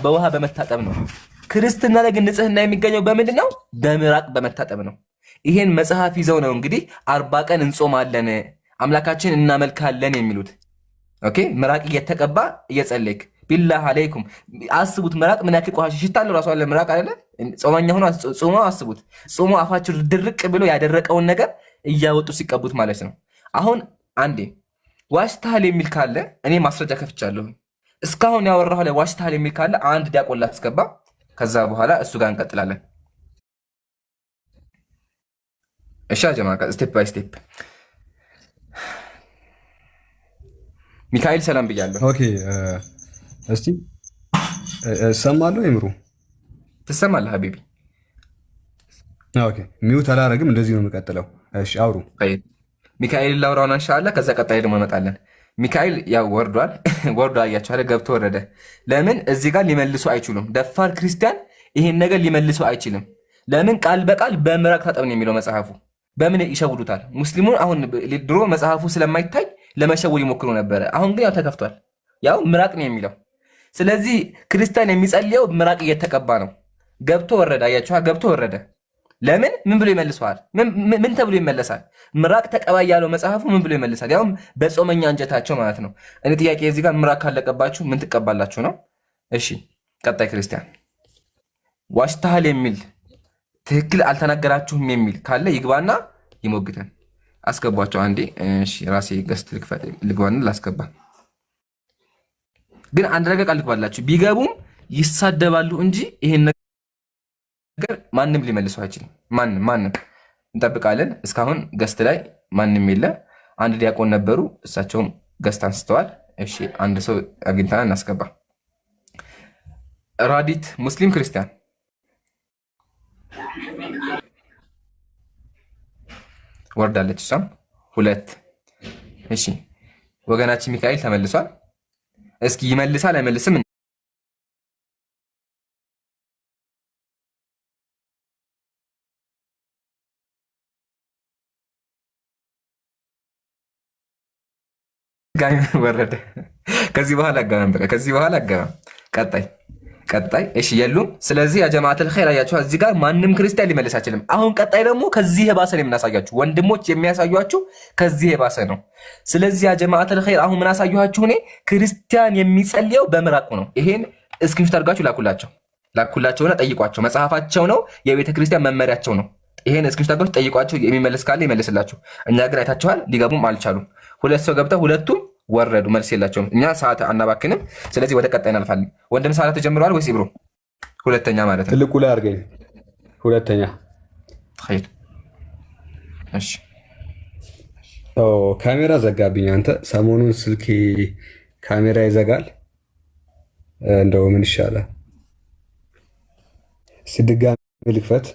በውሃ በመታጠብ ነው። ክርስትና ላይ ግን ንጽህና የሚገኘው በምንድን ነው? በምራቅ በመታጠብ ነው። ይሄን መጽሐፍ ይዘው ነው እንግዲህ 40 ቀን እንጾማለን አምላካችን እናመልካለን የሚሉት። ኦኬ ምራቅ እየተቀባ እየጸለይክ ቢላህ አለይኩም አስቡት። ምራቅ ምን ያክል ቆሻሻ ሽታ አለው ራሱ አለ ምራቅ አይደለ? ጾመኛ ሆኖ ጾመው አስቡት። ጾሞ አፋቸው ድርቅ ብሎ ያደረቀውን ነገር እያወጡ ሲቀቡት ማለት ነው። አሁን አንዴ ዋሽታል የሚል ካለ እኔ ማስረጃ ከፍቻለሁ። እስካሁን ያወራሁ ላይ ዋሽታል የሚል ካለ አንድ ዲያቆን ላስገባ። ከዛ በኋላ እሱ ጋር እንቀጥላለን። እሺ ጀማ ስቴፕ ባይ ስቴፕ። ሚካኤል ሰላም ብያለሁ። ኦኬ እስቲ እሰማለሁ። ይምሩ ትሰማለህ ሀቢቢ? ኦኬ ሚውት አላረግም። እንደዚህ ነው የምቀጥለው። እሺ አውሩ። ሚካኤል ላውራውና ኢንሻአላህ ከዛ ቀጣይ ደግሞ እንመጣለን። ሚካኤል ያው ወርዷል። አያችሁ አይደል? ገብቶ ወረደ። ለምን እዚህ ጋር ሊመልሱ አይችሉም። ደፋር ክርስቲያን ይሄን ነገር ሊመልሱ አይችልም። ለምን? ቃል በቃል በምራቅ ታጠብ ነው የሚለው መጽሐፉ። በምን ይሸውዱታል ሙስሊሙን? አሁን ድሮ መጽሐፉ ስለማይታይ ለመሸወድ ይሞክሩ ነበረ። አሁን ግን ያው ተከፍቷል። ያው ምራቅ ነው የሚለው። ስለዚህ ክርስቲያን የሚጸልየው ምራቅ እየተቀባ ነው። ገብቶ ወረደ። አያችሁ? ገብቶ ወረደ። ለምን ምን ብሎ ይመልሰዋል? ምን ተብሎ ይመለሳል? ምራቅ ተቀባይ ያለው መጽሐፉ ምን ብሎ ይመልሳል? ያውም በጾመኛ አንጀታቸው ማለት ነው። እኔ ጥያቄ እዚህ ጋር ምራቅ ካለቀባችሁ ምን ትቀባላችሁ ነው? እሺ ቀጣይ ክርስቲያን ዋሽታሃል የሚል ትክክል አልተናገራችሁም የሚል ካለ ይግባና ይሞግተን። አስገቧቸው አንዴ። እሺ ራሴ ገስት ልግባና ላስገባ። ግን አንድ ነገር ቃል ልግባላችሁ፣ ቢገቡም ይሳደባሉ እንጂ ይሄን ነገር ማንም ሊመልሰው አይችልም። ማንም እንጠብቃለን። እስካሁን ገስት ላይ ማንም የለ። አንድ ዲያቆን ነበሩ፣ እሳቸውም ገስት አንስተዋል። እሺ አንድ ሰው አግኝተናል፣ እናስገባ። ራዲት ሙስሊም ክርስቲያን ወርዳለች፣ እሷም 2። እሺ ወገናችን ሚካኤል ተመልሷል። እስኪ ይመልሳል አይመልስም? ወረደ። ከዚህ በኋላ አገባም፣ በቃ ከዚህ በኋላ አገባም። ቀጣይ እሺ የሉም። ስለዚህ የጀማዓተል ኸይር አያችሁ፣ እዚህ ጋር ማንም ክርስቲያን ሊመልስ አይችልም። አሁን ቀጣይ ደግሞ ከዚህ የባሰ ነው የምናሳያችሁ። ወንድሞች የሚያሳዩአችሁ ከዚህ የባሰ ነው። ስለዚህ የጀማዓተል ኸይር አሁን ምን አሳዩአችሁ? እኔ ክርስቲያን የሚጸልየው በምራቁ ነው። ይሄን እስክሪፕት አድርጋችሁ ላኩላቸውና ጠይቋቸው። መጽሐፋቸው ነው፣ የቤተ ክርስቲያን መመሪያቸው ነው። ይሄን እስክሪፕት አድርጋችሁ ጠይቋቸው። የሚመልስ ካለ ይመልስላችሁ። እኛ ግን አይታችኋል፣ ሊገቡም አልቻሉም። 2 ሰው ገብተው 2ቱም ወረዱ፣ መልስ የላቸውም። እኛ ሰዓት አናባክንም። ስለዚህ ወደ ቀጣይ እናልፋለን። ወንድም ሰዓት ተጀምረዋል ወይስ ይብሮ? ሁለተኛ ማለት ነው። ትልቁ ላይ አድርገኝ። ሁለተኛ ኸይር። እሺ ካሜራ ዘጋብኝ። አንተ ሰሞኑን ስልኬ ካሜራ ይዘጋል። እንደው ምን ይሻላል? ድጋሚ ልክፈት።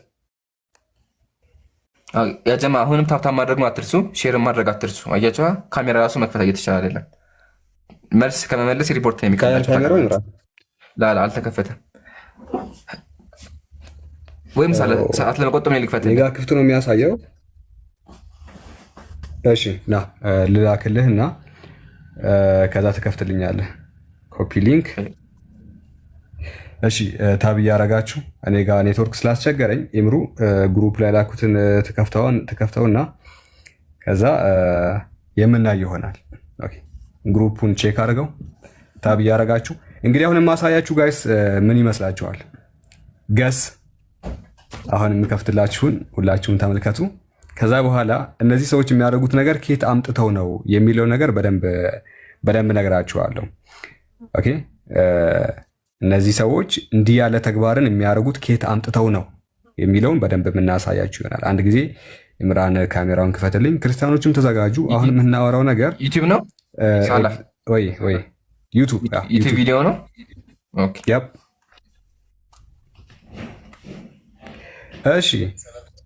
ያጀማ አሁንም ታብታብ ማድረግ ነው አትርሱ። ሼር ማድረግ አትርሱ። አያችሁ ካሜራ ራሱ መክፈት እየተቻለ አይደለም። መልስ ከመመለስ ሪፖርት ነው የሚቀርባችሁ። ላላ አልተከፈተም። ወይም ሰዓት ለመቆጠብ ነው ልክፈት። ጋ ክፍቱ ነው የሚያሳየው። እሺ ና ልላክልህ እና ከዛ ትከፍትልኛለህ። ኮፒ ሊንክ። እሺ ታብ እያረጋችሁ እኔ ጋር ኔትወርክ ስላስቸገረኝ ኢምሩ ግሩፕ ላይ ላኩትን ትከፍተውና ከዛ የምናይ ይሆናል። ኦኬ ግሩፑን ቼክ አድርገው ታብ እያረጋችሁ እንግዲህ አሁን የማሳያችሁ ጋይስ ምን ይመስላችኋል? ገስ አሁን የምከፍትላችሁን ሁላችሁም ተመልከቱ። ከዛ በኋላ እነዚህ ሰዎች የሚያደርጉት ነገር ከየት አምጥተው ነው የሚለው ነገር በደንብ ነገራችኋለሁ። ኦኬ እነዚህ ሰዎች እንዲህ ያለ ተግባርን የሚያደርጉት ከየት አምጥተው ነው የሚለውን በደንብ የምናሳያችሁ ይሆናል። አንድ ጊዜ ኢምራን ካሜራውን ክፈትልኝ። ክርስቲያኖችም ተዘጋጁ። አሁን የምናወራው ነገር ዩቲዩብ ነው ወይ ዩቲዩብ ቪዲዮ ነው። እሺ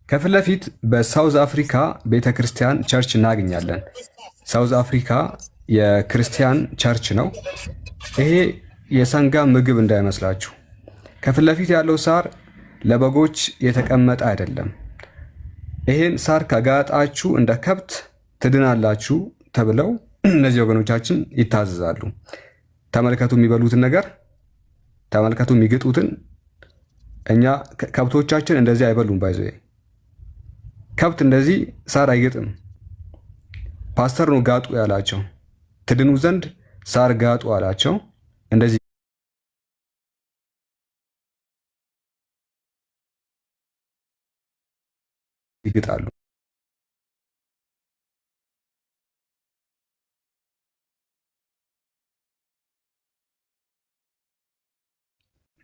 ከፊት ለፊት በሳውዝ አፍሪካ ቤተክርስቲያን ቸርች እናገኛለን። ሳውዝ አፍሪካ የክርስቲያን ቸርች ነው። ይሄ የሰንጋ ምግብ እንዳይመስላችሁ። ከፊት ለፊት ያለው ሳር ለበጎች የተቀመጠ አይደለም። ይሄን ሳር ከጋጣችሁ እንደ ከብት ትድናላችሁ ተብለው እነዚህ ወገኖቻችን ይታዘዛሉ። ተመልከቱ የሚበሉትን ነገር፣ ተመልከቱ የሚግጡትን። እኛ ከብቶቻችን እንደዚህ አይበሉም። ባይዘ ከብት እንደዚህ ሳር አይግጥም። ፓስተር ነው ጋጡ ያላቸው። ትድኑ ዘንድ ሳር ጋጡ አላቸው። እንደዚህ ይግጣሉ።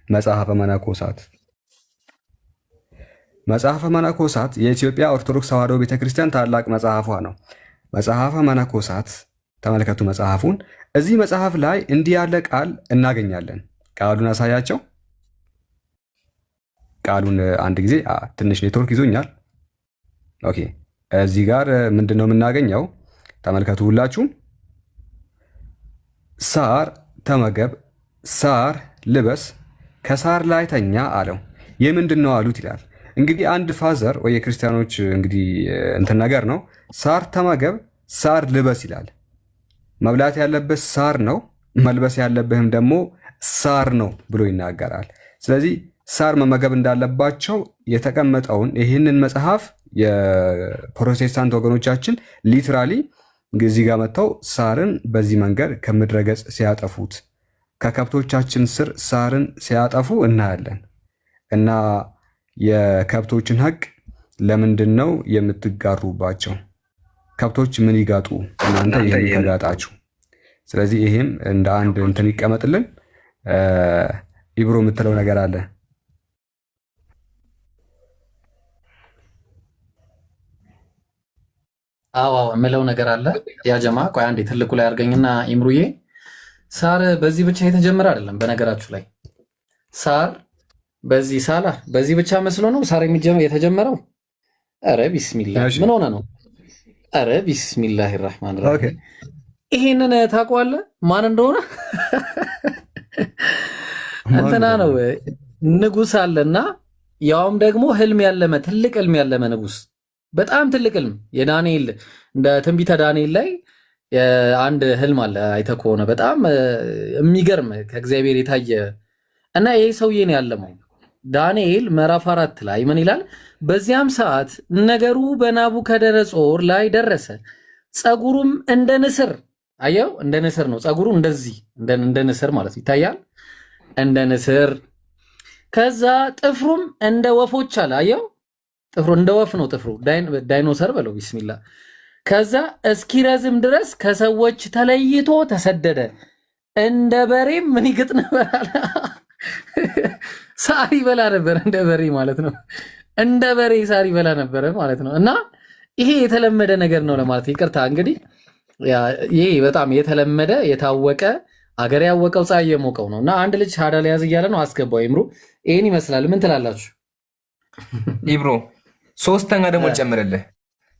መጽሐፈ መነኮሳት የኢትዮጵያ ኦርቶዶክስ ተዋሕዶ ቤተክርስቲያን ታላቅ መጽሐፏ ነው። መጽሐፈ መነኮሳት ተመልከቱ መጽሐፉን። እዚህ መጽሐፍ ላይ እንዲህ ያለ ቃል እናገኛለን። ቃሉን አሳያቸው። ቃሉን አንድ ጊዜ ትንሽ ኔትወርክ ይዞኛል። ኦኬ እዚህ ጋር ምንድን ነው የምናገኘው? ተመልከቱ ሁላችሁም። ሳር ተመገብ፣ ሳር ልበስ፣ ከሳር ላይ ተኛ አለው። የምንድን ነው አሉት ይላል። እንግዲህ አንድ ፋዘር ወይ የክርስቲያኖች እንግዲህ እንትን ነገር ነው። ሳር ተመገብ፣ ሳር ልበስ ይላል። መብላት ያለበት ሳር ነው፣ መልበስ ያለብህም ደግሞ ሳር ነው ብሎ ይናገራል። ስለዚህ ሳር መመገብ እንዳለባቸው የተቀመጠውን ይህንን መጽሐፍ የፕሮቴስታንት ወገኖቻችን ሊትራሊ እዚህ ጋር መጥተው ሳርን በዚህ መንገድ ከምድረ ገጽ ሲያጠፉት ከከብቶቻችን ስር ሳርን ሲያጠፉ እናያለን። እና የከብቶችን ሐቅ ለምንድን ነው የምትጋሩባቸው? ከብቶች ምን ይጋጡ እናንተ ይሄን ተጋጣችሁ። ስለዚህ ይሄም እንደ አንድ እንትን ይቀመጥልን። ኢብሮ የምትለው ነገር አለ? አዎ የምለው ነገር አለ። ያ ጀማ ቆይ አንዴ ትልቁ ላይ አድርገኝና ኢምሩዬ፣ ሳር በዚህ ብቻ የተጀመረ አይደለም። በነገራችሁ ላይ ሳር በዚህ ሳላ በዚህ ብቻ መስሎ ነው ሳር የተጀመረው። ኧረ ቢስሚላህ ምን ሆነ ነው? ኧረ ቢስሚላህ ራህማን ራሂም። ይሄንን ታውቀዋለህ ማን እንደሆነ? እንትና ነው ንጉስ አለና ያውም ደግሞ ህልም ያለመ ትልቅ ህልም ያለመ ንጉስ፣ በጣም ትልቅ ህልም የዳንኤል እንደ ትንቢተ ዳንኤል ላይ አንድ ህልም አለ አይተህ ከሆነ በጣም የሚገርም ከእግዚአብሔር የታየ እና ይሄ ሰውዬ ነው ያለመው። ዳንኤል ምዕራፍ 4 ላይ ምን ይላል? በዚያም ሰዓት ነገሩ በናቡከደነጾር ላይ ደረሰ። ጸጉሩም እንደ ንስር፣ አየው እንደ ንስር ነው ጸጉሩ፣ እንደዚህ እንደ ንስር ማለት ይታያል፣ እንደ ንስር። ከዛ ጥፍሩም እንደ ወፎች አለ፣ አየው ጥፍሩ እንደ ወፍ ነው ጥፍሩ፣ ዳይኖሰር በለው ቢስሚላ። ከዛ እስኪረዝም ድረስ ከሰዎች ተለይቶ ተሰደደ። እንደ በሬም ምን ይግጥ ነበር አለ ሳር ይበላ ነበር፣ እንደ በሬ ማለት ነው። እንደ በሬ ሳር ይበላ ነበር ማለት ነው። እና ይሄ የተለመደ ነገር ነው ለማለት ይቅርታ። እንግዲህ ይሄ በጣም የተለመደ የታወቀ አገር ያወቀው ፀሐይ የሞቀው ነው። እና አንድ ልጅ ሻዳ ሊያዝ እያለ ነው አስገባው። ኢምሩ ይሄን ይመስላል። ምን ትላላችሁ? ኢብሮ ሶስተኛ ደግሞ ጨምርልህ።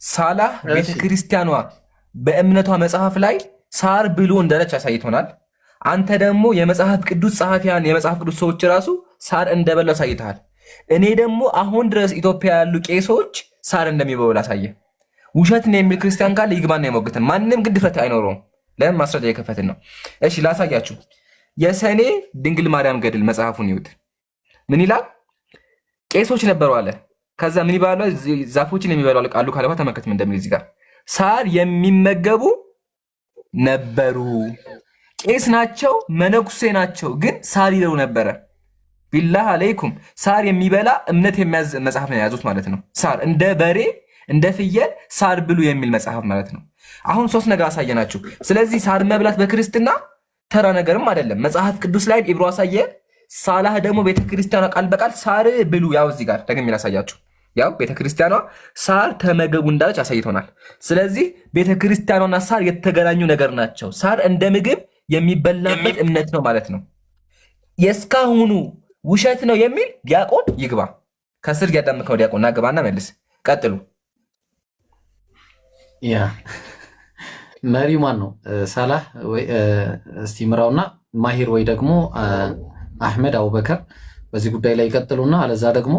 ሳላህ ቤተክርስቲያኗ በእምነቷ መጽሐፍ ላይ ሳር ብሎ እንደነች አሳይቶናል። አንተ ደግሞ የመጽሐፍ ቅዱስ ጸሐፊያን የመጽሐፍ ቅዱስ ሰዎች ራሱ ሳር እንደበሉ አሳይተሃል። እኔ ደግሞ አሁን ድረስ ኢትዮጵያ ያሉ ቄሶች ሳር እንደሚበሉ አሳየ። ውሸት ነው የሚል ክርስቲያን ካለ ይግባና ይሞግተን። ማንም ግን ድፍረት አይኖረውም። ለምን? ማስረጃ የከፈትን ነው። እሺ ላሳያችሁ። የሰኔ ድንግል ማርያም ገድል መጽሐፉን ይዩት። ምን ይላል? ቄሶች ነበሩ አለ። ከዛ ምን ይባሉ? ዛፎችን የሚበሉ አሉ ካለ ተመልከት ምን እንደሚል እዚህ ጋር ሳር የሚመገቡ ነበሩ። ቄስ ናቸው፣ መነኩሴ ናቸው፣ ግን ሳር ይለው ነበረ። ቢላህ አለይኩም ሳር የሚበላ እምነት የሚያዝ መጽሐፍ ነው የያዙት ማለት ነው። ሳር እንደ በሬ እንደ ፍየል ሳር ብሉ የሚል መጽሐፍ ማለት ነው። አሁን ሶስት ነገር አሳየናችሁ። ስለዚህ ሳር መብላት በክርስትና ተራ ነገርም አይደለም። መጽሐፍ ቅዱስ ላይ ኢብሮ አሳየ። ሳላህ ደግሞ ቤተክርስቲያኗ ቃል በቃል ሳር ብሉ፣ ያው እዚህ ጋር ደግሜ ላሳያችሁ። ያው ቤተክርስቲያኗ ሳር ተመገቡ እንዳለች አሳይቶናል። ስለዚህ ቤተክርስቲያኗና ሳር የተገናኙ ነገር ናቸው። ሳር እንደ ምግብ የሚበላበት እምነት ነው ማለት ነው። የእስካሁኑ ውሸት ነው የሚል ዲያቆን ይግባ። ከስር ያዳምከው ዲያቆን ናግባና መልስ። ቀጥሉ። ያ መሪው ማን ነው? ሳላህ ወይ እስቲ ምራውና ማሂር ወይ ደግሞ አህመድ አቡበከር በዚህ ጉዳይ ላይ ይቀጥሉና አለዛ ደግሞ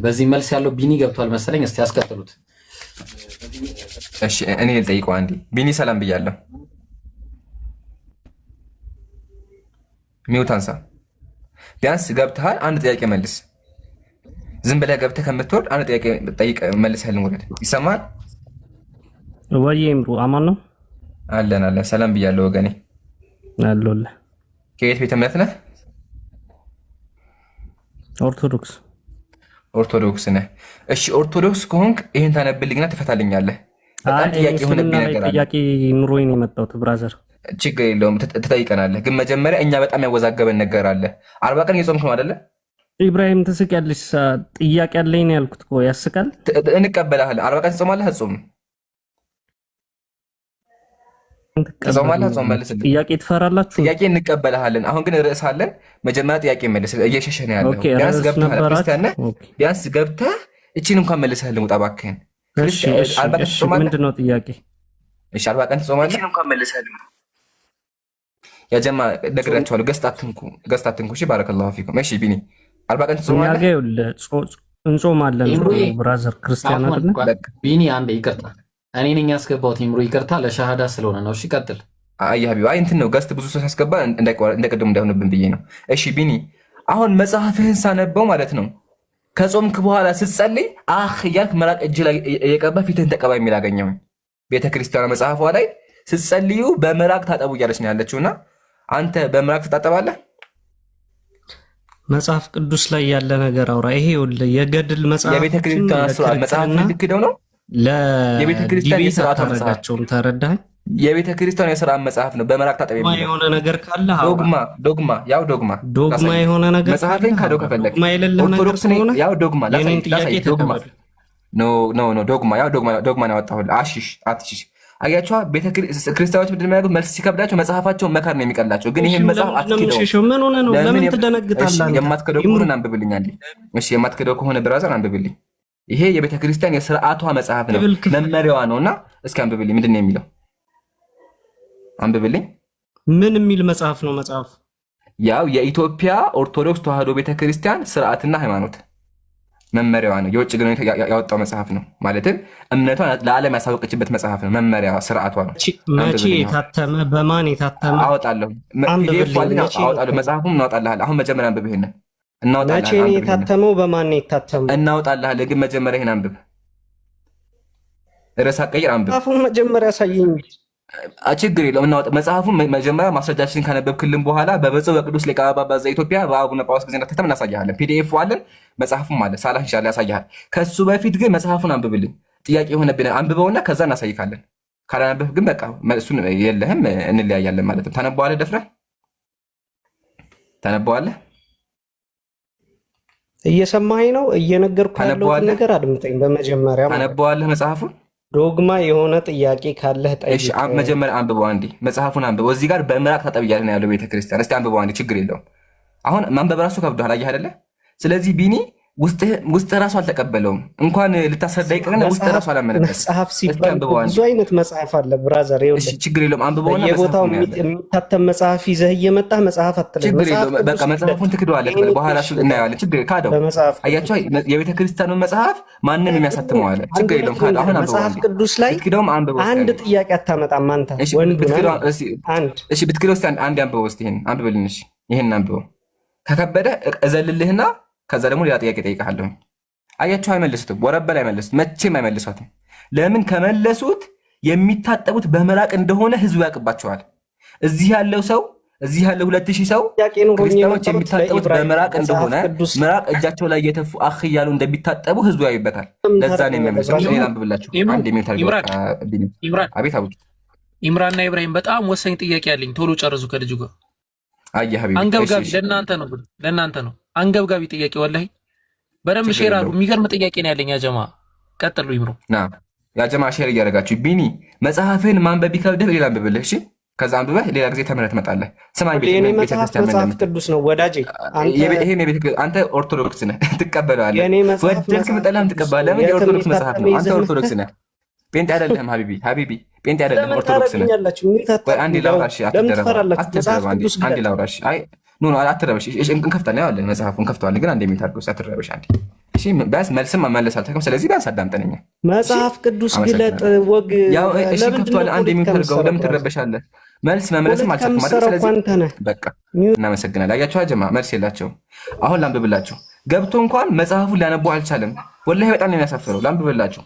በዚህ መልስ ያለው ቢኒ ገብቷል መሰለኝ። እስቲ ያስቀጥሉት። እሺ እኔ ልጠይቀው አንዴ። ቢኒ ሰላም ብያለሁ። ሚውት አንሳ። ቢያንስ ገብተሃል፣ አንድ ጥያቄ መልስ። ዝም ብለህ ገብተህ ከምትወርድ አንድ ጥያቄ ጠይቅ መልሰህልን ወረድ። ይሰማል ወይ? ኢምሩ አማን ነው? አለን አለን። ሰላም ብያለሁ ወገኔ። አለሁልህ። ከየት ቤተ እምነት ነህ? ኦርቶዶክስ። ኦርቶዶክስ ነህ? እሺ ኦርቶዶክስ ከሆንክ ይሄን ታነብልኝና ትፈታልኛለህ። በጣም ጥያቄ ሆነብኝ ነገር አለ። ጥያቄ ኑሮኝ ነው የመጣሁት ብራዘር። ችግር የለውም ትጠይቀናለህ። ግን መጀመሪያ እኛ በጣም ያወዛገበን ነገር አለ። 40 ቀን እየጾምክ ነው አይደለ? ኢብራሂም ትስቂያለሽ። ጥያቄ አለኝ ነው ያልኩት እኮ። ያስቃል። እንቀበልሃለን። 40 ቀን ትጾማለህ አትጾምም? ትጾማለህ አትጾምም? መልስልኝ። ጥያቄ ትፈራላችሁ? ጥያቄ እንቀበልሃለን። አሁን ግን ርዕስ አለን። መጀመሪያ ጥያቄ መልስ። እየሸሸህ ነው ያለው። ቢያንስ ገብተህ ክርስቲያን ነህ፣ ቢያንስ ገብተህ እቺን እንኳን መልሰህልን ውጣ እባክህን። ምንድን ነው ጥያቄ? እሺ 40 ቀን ትጾማለህ? እንኳን መልሰህልን ያ ጀማ ነግራችኋለሁ። ገስት አትንኩ። እሺ ባረከላሁ ፊኩም። እሺ ቢኒ 40 ቀን ትጾማለህ? እንጾማለን ብራዘር። ክርስቲያን አይደል? ቢኒ አንዴ ይቅርታ፣ እኔ ነኝ ያስገባሁት። ኢምሩ ይቅርታ፣ ለሻሃዳ ስለሆነ ነው። እሺ ቀጥል። አይ ሀቢብ፣ አይ እንትን ነው ገስት ብዙ ሰው ሲያስገባ እንደቀደሙ እንዳይሆንብን ብዬ ነው። እሺ ቢኒ አሁን መጽሐፍህን ሳነበው ማለት ነው ከጾምክ በኋላ ስትጸልይ እያልክ ምራቅ እጅ ላይ እየቀባ ፊትህን ተቀባ የሚል አገኘሁኝ። ቤተክርስቲያኗ መጽሐፏ ላይ ስትጸልዩ በምራቅ ታጠቡ እያለች ነው ያለችውና አንተ በምራቅ ትታጠባለህ? መጽሐፍ ቅዱስ ላይ ያለ ነገር አውራ። ይሄ የገድል መጽሐፍ የቤተክርስቲያን ስርዓት መጽሐፍ ልክደው ነው። የቤተክርስቲያን የሥርዓት መጽሐፍ ተረዳኸኝ? የቤተክርስቲያን የሥርዓት መጽሐፍ ነው። በምራቅ ታጠብ የሚል የሆነ ነገር ካለ ዶግማ የሆነ ነገር መጽሐፍን ካደው ከፈለግ ኦርቶዶክስ ነው ያው ዶግማ ላሳይ ዶግማ ኖ ዶግማ ያው ዶግማ ነው ያወጣሁልህ። አትሽሽ አያችኋ ቤተክርስቲያኖች ምንድን ነው የሚያደርጉት? መልስ ሲከብዳቸው መጽሐፋቸውን መካር ነው የሚቀላቸው። ግን ይሄን መጽሐፍ አትክደው። ምን ሆነ ነው? ለምን ትደነግጣለህ? የማትክደው ከሆነ አንብብልኝ አንዴ። እሺ የማትክደው ከሆነ ብራዘር አንብብልኝ። ይሄ የቤተክርስቲያን የሥርዓቷ መጽሐፍ ነው፣ መመሪያዋ ነውና እስኪ አንብብልኝ። ምንድን ነው የሚለው? አንብብልኝ። ምን የሚል መጽሐፍ ነው? መጽሐፍ ያው የኢትዮጵያ ኦርቶዶክስ ተዋሕዶ ቤተክርስቲያን ስርዓትና ሃይማኖት መመሪያዋ ነው። የውጭ ግንኙነት ያወጣው መጽሐፍ ነው። ማለትም እምነቷን ለዓለም ያሳወቀችበት መጽሐፍ ነው። መመሪያዋ ስርዓቷ ነው። መቼ የታተመ? በማን የታተመ? አወጣለሁ። አወጣለሁ። መጽሐፉን እናወጣልሃለን። አሁን መጀመሪያ አንብብ። ይሄንን መቼ ነው የታተመው? በማን ነው የታተመው? እናወጣልሃለን። ግን መጀመሪያ ይሄን አንብብ። ርዕስ አትቀይር፣ አንብብ። መጽሐፉን መጀመሪያ ያሳየኝ። ችግር የለውም። እናወጣ መጽሐፉን መጀመሪያ ማስረጃችን ካነበብክልን በኋላ በብፁዕ በቅዱስ ሊቀ ጳጳሳት ዘኢትዮጵያ በአቡነ ጳውሎስ ጊዜ እንደታተመ እናሳያለን። ፒዲኤፍ አለን፣ መጽሐፉም አለ። ሳላህ ኢንሻአላህ ያሳያል። ከሱ በፊት ግን መጽሐፉን አንብብልን። ጥያቄ የሆነብን አንብበውና ከዛ እናሳይካለን። ካላነበብክ ግን በቃ እሱን የለህም እንለያያለን ማለት ነው። ታነበዋለህ? ደፍረህ ታነበዋለህ? እየሰማኸኝ ነው? እየነገርኩህ ያለውን ነገር አድምጠኝ። በመጀመሪያ ታነበዋለህ መጽሐፉን? ዶግማ የሆነ ጥያቄ ካለህ ጠይቅ። እሺ መጀመሪያ አንብበው አንዴ፣ መጽሐፉን አንብበው። እዚህ ጋር በምራቅ ታጠብ እያለ ነው ያለው ቤተክርስቲያን። እስቲ አንብበው አንዴ፣ ችግር የለውም። አሁን ማንበብ ራሱ ከብዶሃል፣ አየህ አይደለ? ስለዚህ ቢኒ ውስጥ ራሱ አልተቀበለውም። እንኳን ልታስረዳ ይቅርና ውስጥ ራሱ አላመነበት። መጽሐፍ ሲባል ብዙ አይነት መጽሐፍ አለ ብራዘር። እሺ ችግር የለውም፣ አንብበውና የቦታው የሚታተም መጽሐፍ ይዘህ እየመጣህ መጽሐፍ አትልም። ችግር የለውም፣ በቃ መጽሐፉን ትክደዋለህ። በኋላ እሱ እናየዋለን። ችግር ካደው አያቸው። የቤተክርስቲያኑ መጽሐፍ ማንም የሚያሳትመው አለ። ችግር የለውም፣ ካደው አሁን አንብበው። መጽሐፍ ቅዱስ ላይ አንድ ጥያቄ አታመጣም አንተ ወንዱ ነህ። እሺ ብትክደው እስቲ አንዴ አንብበው። እስቲ ይሄን አንብብልን። እሺ ይሄን አንብበው። ከከበደ እዘልልህና ከዛ ደግሞ ሌላ ጥያቄ ጠይቃለሁ። አያቸው አይመልሱትም። ወረበል አይመልሱት፣ መቼም አይመልሷትም። ለምን? ከመለሱት የሚታጠቡት በምራቅ እንደሆነ ህዝቡ ያውቅባቸዋል። እዚህ ያለው 2000 ሰው ክርስቲያኖች የሚታጠቡት በምራቅ እንደሆነ ምራቅ እጃቸው ላይ እየተፉ እያሉ እንደሚታጠቡ ህዝቡ ያዩበታል። ለዛ ነው የሚመልሱት። ሌላ አንብብላችሁ አንድ አቤት አቡ ኢምራንና ኢብራሂም በጣም ወሳኝ ጥያቄ አለኝ። ቶሎ ጨርሱ ከልጁ ጋር። አንገብጋቢ ለእናንተ ነው። አንገብጋቢ ጥያቄ ወላሂ በደንብ ሼር አሉ። የሚገርም ጥያቄ ነው ያለኝ። ያጀማ ቀጥሉ። ይምሩ ያጀማ ሼር እያደረጋችሁ ቢኒ መጽሐፍህን ማንበብ ቢከብድህ ሌላ አንብብልህ። እሺ ከዛ አንብበህ ሌላ ጊዜ ተምረህ ትመጣለህ። ስማኝ መጽሐፍ ቅዱስ ነው ወዳጄ። አንተ ኦርቶዶክስ ነህ ትቀበለዋለህ። ወደድክም ጠላህም ትቀበላለህ። ለምን? የኦርቶዶክስ መጽሐፍ ነው። አንተ ኦርቶዶክስ ነህ። ጴንጤ አይደለህም ሀቢቢ ጴንጤ አይደለህም፣ ኦርቶዶክስ ነህ። አንዴ ላውራሽ፣ አንዴ ላውራሽ። አይ ኖ አትረበሽ። እንከፍታለን፣ ያዋለን መጽሐፉን እንከፍተዋለን። ግን አንዴ የሚታርገው አትረበሽ። አንዴ እሺ፣ ቢያንስ መልስም መመለስ አልተከም። ስለዚህ ቢያንስ አዳምጠነኛ። መጽሐፍ ቅዱስ ግለጥ ወግ ያው እሺ፣ እንከፍተዋለን። አንዴ የሚታርገው ለምን ትረበሻለህ? መልስ መመለስም አልተከም ማለት። ስለዚህ በቃ እናመሰግናለን። አያችሁ አጀማ መልስ የላቸውም። አሁን ላንብብላችሁ። ገብቶ እንኳን መጽሐፉን ሊያነቡ አልቻለም። ወላሂ በጣም ነው የሚያሳፍረው። ላንብብላችሁ።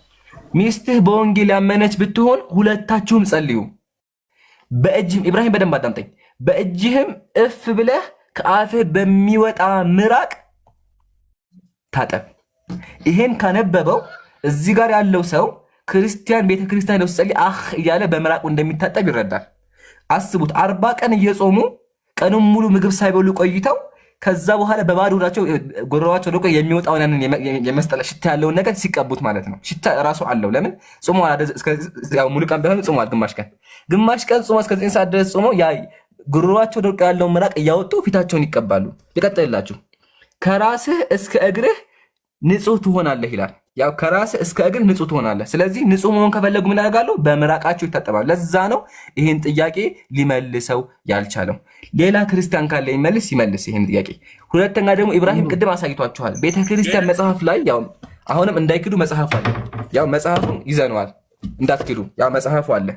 ሚስትህ በወንጌል ያመነች ብትሆን ሁለታችሁም ጸልዩ። በእጅህም ኢብራሂም በደንብ አዳምጠኝ። በእጅህም እፍ ብለህ ከአፍህ በሚወጣ ምራቅ ታጠብ። ይሄን ካነበበው እዚህ ጋር ያለው ሰው ክርስቲያን ቤተክርስቲያን ውስጥ ጸልይ እያለ በምራቁ እንደሚታጠብ ይረዳል። አስቡት፣ 40 ቀን እየጾሙ ቀኑን ሙሉ ምግብ ሳይበሉ ቆይተው ከዛ በኋላ በባዶ ሆዳቸው ጎረዋቸው ለቆ የሚወጣውን ያንን የመስጠላ ሽታ ያለውን ነገር ሲቀቡት ማለት ነው። ሽታ እራሱ አለው። ለምን ጾመዋል? ሙሉ ቀን ቢሆን ጾመዋል። ግማሽ ቀን ጾመው እስከ 9 ሰዓት ድረስ ጾመው ያ ጉሮሯቸው ደርቆ ያለውን ምራቅ እያወጡ ፊታቸውን ይቀባሉ። ይቀጥልላችሁ። ከራስህ እስከ እግርህ ንጹህ ትሆናለህ ይላል። ያው ከራስህ እስከ እግርህ ንጹህ ትሆናለህ። ስለዚህ ንጹህ መሆን ከፈለጉ ምን ያደርጋሉ? በምራቃቸው ይታጠባሉ። ለዛ ነው ይህን ጥያቄ ሊመልሰው ያልቻለው። ሌላ ክርስቲያን ካለ ይመልስ ይህን ጥያቄ። ሁለተኛ ደግሞ ኢብራሂም ቅድም አሳይቷችኋል። ቤተክርስቲያን መጽሐፍ ላይ ያው አሁንም እንዳይክዱ መጽሐፍ አለ። ያው መጽሐፉን ይዘነዋል፣ እንዳትክዱ። ያው መጽሐፉ አለ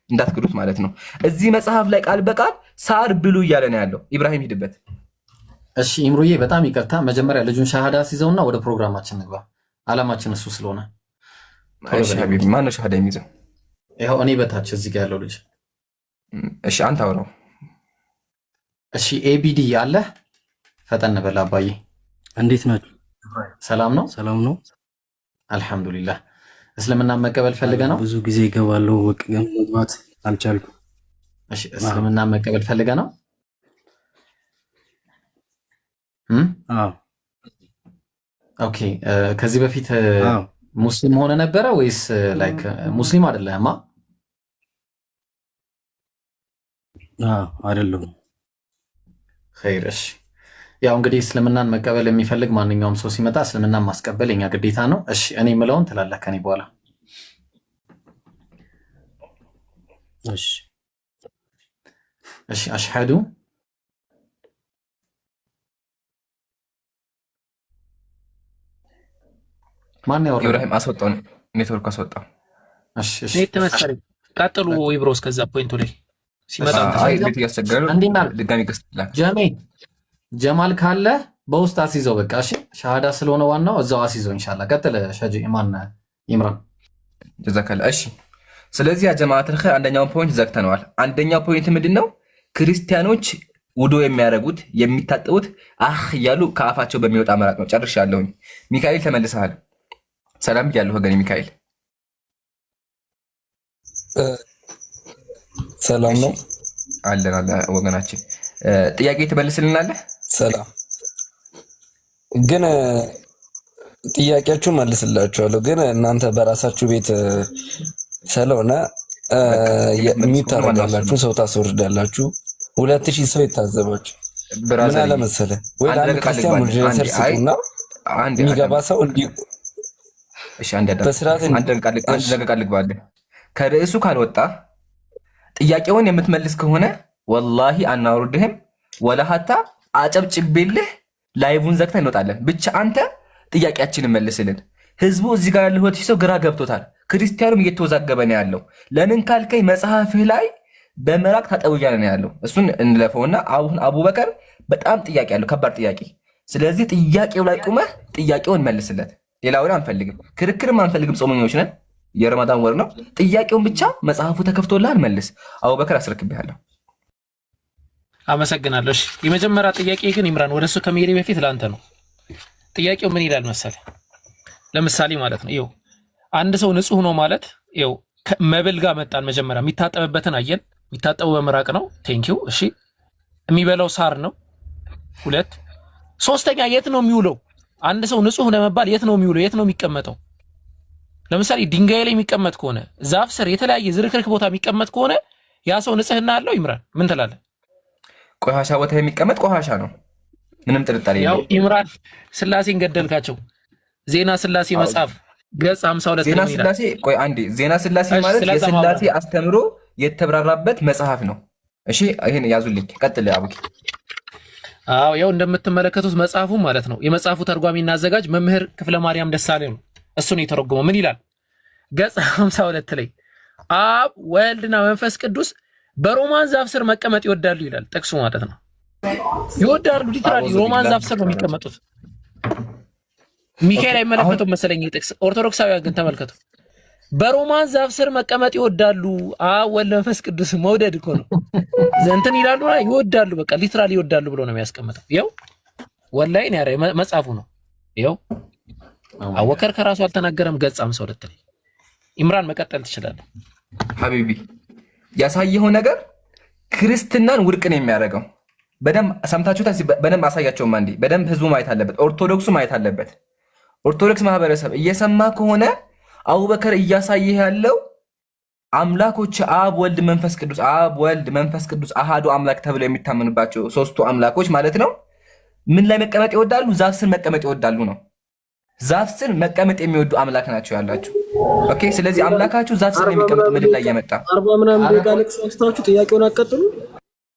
እንዳትክዱት ማለት ነው። እዚህ መጽሐፍ ላይ ቃል በቃል ሳር ብሉ እያለ ነው ያለው። ኢብራሂም ሂድበት። እሺ ኢምሩዬ በጣም ይቅርታ። መጀመሪያ ልጁን ሻሃዳ ሲይዘውና ወደ ፕሮግራማችን ንግባ። አላማችን እሱ ስለሆነ እሺ ሀቢቢ ማን ነው ሻሃዳ የሚይዘው? ይኸው እኔ በታች እዚህ ጋር ያለው ልጅ። እሺ አንተ አውራው። እሺ ኤቢዲ አለ ፈጠን በል አባዬ። እንዴት ናችሁ? ሰላም ነው? ሰላም ነው አልሐምዱሊላህ። እስልምና መቀበል ፈልገ ነው? ብዙ ጊዜ ይገባለሁ ግን መግባት አልቻልኩም። እሺ እስልምና መቀበል ፈልገ ነው? ኦኬ ከዚህ በፊት ሙስሊም ሆነ ነበረ ወይስ ላይክ ሙስሊም አይደለህማ? አይደለሁም። ኸይር እሺ። ያው እንግዲህ እስልምናን መቀበል የሚፈልግ ማንኛውም ሰው ሲመጣ እስልምናን ማስቀበል የኛ ግዴታ ነው። እሺ እኔ የምለውን ትላለህ ከኔ በኋላ። እሺ እሺ አሽሀዱ ማን ያወራው? ኢብራሂም አስወጣው፣ ኔትወርክ አስወጣው። እሺ እሺ ኔት ተመሰረኝ። ቀጥሉ ኢብሮስ። ከዛ ፖይንቱ ላይ ሲመጣ ቤት እያስቸገረ ድጋሚ ገዝትላል። ጀማል ካለ በውስጥ አስይዘው በቃ። እሺ ሻሃዳ ስለሆነ ዋናው እዛው አስይዘው ኢንሻአላህ። ቀጥል ሸጂ ማን ኢምራን ጀዛከላ። እሺ ስለዚህ ያ ጀማዓተል ኸይር አንደኛውን ፖይንት ዘግተነዋል። አንደኛው ፖይንት ምንድነው? ክርስቲያኖች ውዶ የሚያደርጉት የሚታጠቡት እያሉ ከአፋቸው በሚወጣ መራቅ ነው። ጨርሻለሁኝ። ሚካኤል ተመልሰሃል። ሰላም ብያለሁ ወገኔ ሚካኤል። ሰላም ነው አለን አለ ወገናችን። ጥያቄ ትመልስልናለህ? ሰላም ግን ጥያቄያችሁ መልስላችኋለሁ፣ ግን እናንተ በራሳችሁ ቤት ስለሆነ የሚታረጋላችሁ ሰው ታስወርዳላችሁ። 2000 ሰው ይታዘባችሁ። ምን አለ መሰለህ ወይ ለአንድ ክርስቲያን ሞዴሬተር ስጡና የሚገባ ሰው እንዲሁ በስርዓት አንደርቃልግባለን። ከርዕሱ ካልወጣ ጥያቄውን የምትመልስ ከሆነ ወላሂ አናወርድህም፣ ወላ ሀታ አጨብጭቤልህ ላይቡን ዘግተን እንወጣለን። ብቻ አንተ ጥያቄያችንን መልስልን። ህዝቡ እዚህ ጋር ያለው ሰው ግራ ገብቶታል። ክርስቲያኑም እየተወዛገበ ነው ያለው። ለምን ካልከኝ መጽሐፍህ ላይ በመራቅ ታጠቡ እያለ ነው ያለው። እሱን እንለፈውና አሁን አቡበከር በጣም ጥያቄ ያለው ከባድ ጥያቄ። ስለዚህ ጥያቄው ላይ ቁመህ ጥያቄውን መልስለት። ሌላውን አንፈልግም፣ ክርክርም አንፈልግም። ጾመኞች ነን፣ የረመዳን ወር ነው። ጥያቄውን ብቻ መጽሐፉ ተከፍቶልሃል መልስ። አቡበከር አስረክብሃለሁ። አመሰግናለሁ። እሺ የመጀመሪያ ጥያቄ ግን ኢምራን ወደሱ ከመሄዴ በፊት ለአንተ ነው። ጥያቄው ምን ይላል መሰለህ? ለምሳሌ ማለት ነው ይኸው አንድ ሰው ንጹህ ነው ማለት ይኸው መብል ጋር መጣን። መጀመሪያ የሚታጠብበትን አየን። የሚታጠበው በምራቅ ነው። ቴንኪው። እሺ የሚበላው ሳር ነው። 2 ሶስተኛ የት ነው የሚውለው? አንድ ሰው ንጹህ ለመባል የት ነው የሚውለው? የት ነው የሚቀመጠው? ለምሳሌ ድንጋይ ላይ የሚቀመጥ ከሆነ ዛፍ ስር፣ የተለያየ ዝርክርክ ቦታ የሚቀመጥ ከሆነ ያ ሰው ንጽህና አለው? ኢምራን ምን ትላለህ? ቆሻሻ ቦታ የሚቀመጥ ቆሻሻ ነው፣ ምንም ጥርጣሬ የለውም። ያው ኢምራን ስላሴን ገደልካቸው። ዜና ስላሴ መጽሐፍ ገጽ 52 ዜና ስላሴ ቆይ አንዴ፣ ዜና ስላሴ ማለት የስላሴ አስተምሮ የተብራራበት መጽሐፍ ነው። እሺ ይሄን ያዙልኝ። ቀጥል አቡኪ። አዎ ያው እንደምትመለከቱት መጽሐፉ ማለት ነው። የመጽሐፉ ተርጓሚና አዘጋጅ መምህር ክፍለ ማርያም ደሳሌ ነው። እሱ ነው የተረጎመው። ምን ይላል? ገጽ 52 ላይ አብ ወልድና መንፈስ ቅዱስ በሮማን ዛፍ ስር መቀመጥ ይወዳሉ ይላል ጥቅሱ ማለት ነው። ይወዳሉ ሊትራሊ ሮማን ዛፍ ስር ነው የሚቀመጡት። ሚካኤል አይመለከተው መሰለኝ ጥቅስ። ኦርቶዶክሳውያን ግን ተመልከቱ። በሮማን ዛፍ ስር መቀመጥ ይወዳሉ። አብ ወልድ መንፈስ ቅዱስ መውደድ እኮ ነው። ዘንተን ይላሉ ይወዳሉ። በቃ ሊትራሊ ይወዳሉ ብሎ ነው የሚያስቀምጠው። ይኸው ወላሂ ነው ያረ መጽሐፉ ነው። ይኸው አወከር ከራሱ አልተናገረም። ገጽ 52 ላይ ኢምራን መቀጠል ትችላለህ ሀቢቢ። ያሳየው ነገር ክርስትናን ውድቅ ነው የሚያደርገው። በደንብ ሰምታችሁታል። በደንብ አሳያቸውም አንዴ። በደንብ ህዝቡ ማየት አለበት። ኦርቶዶክሱ ማየት አለበት። ኦርቶዶክስ ማህበረሰብ እየሰማ ከሆነ አቡበከር እያሳየህ ያለው አምላኮች አብ ወልድ መንፈስ ቅዱስ፣ አብ ወልድ መንፈስ ቅዱስ አሃዱ አምላክ ተብለው የሚታመኑባቸው ሶስቱ አምላኮች ማለት ነው። ምን ላይ መቀመጥ ይወዳሉ? ዛፍ ስር መቀመጥ ይወዳሉ ነው። ዛፍ ስር መቀመጥ የሚወዱ አምላክ ናቸው ያላችሁ። ኦኬ። ስለዚህ አምላካችሁ ዛፍ ስር የሚቀመጥ ምድር ላይ እየመጣ 40 ምናምን ደቂቃ ልቅስ ወስታችሁ ጥያቄውን አቀጥሉ።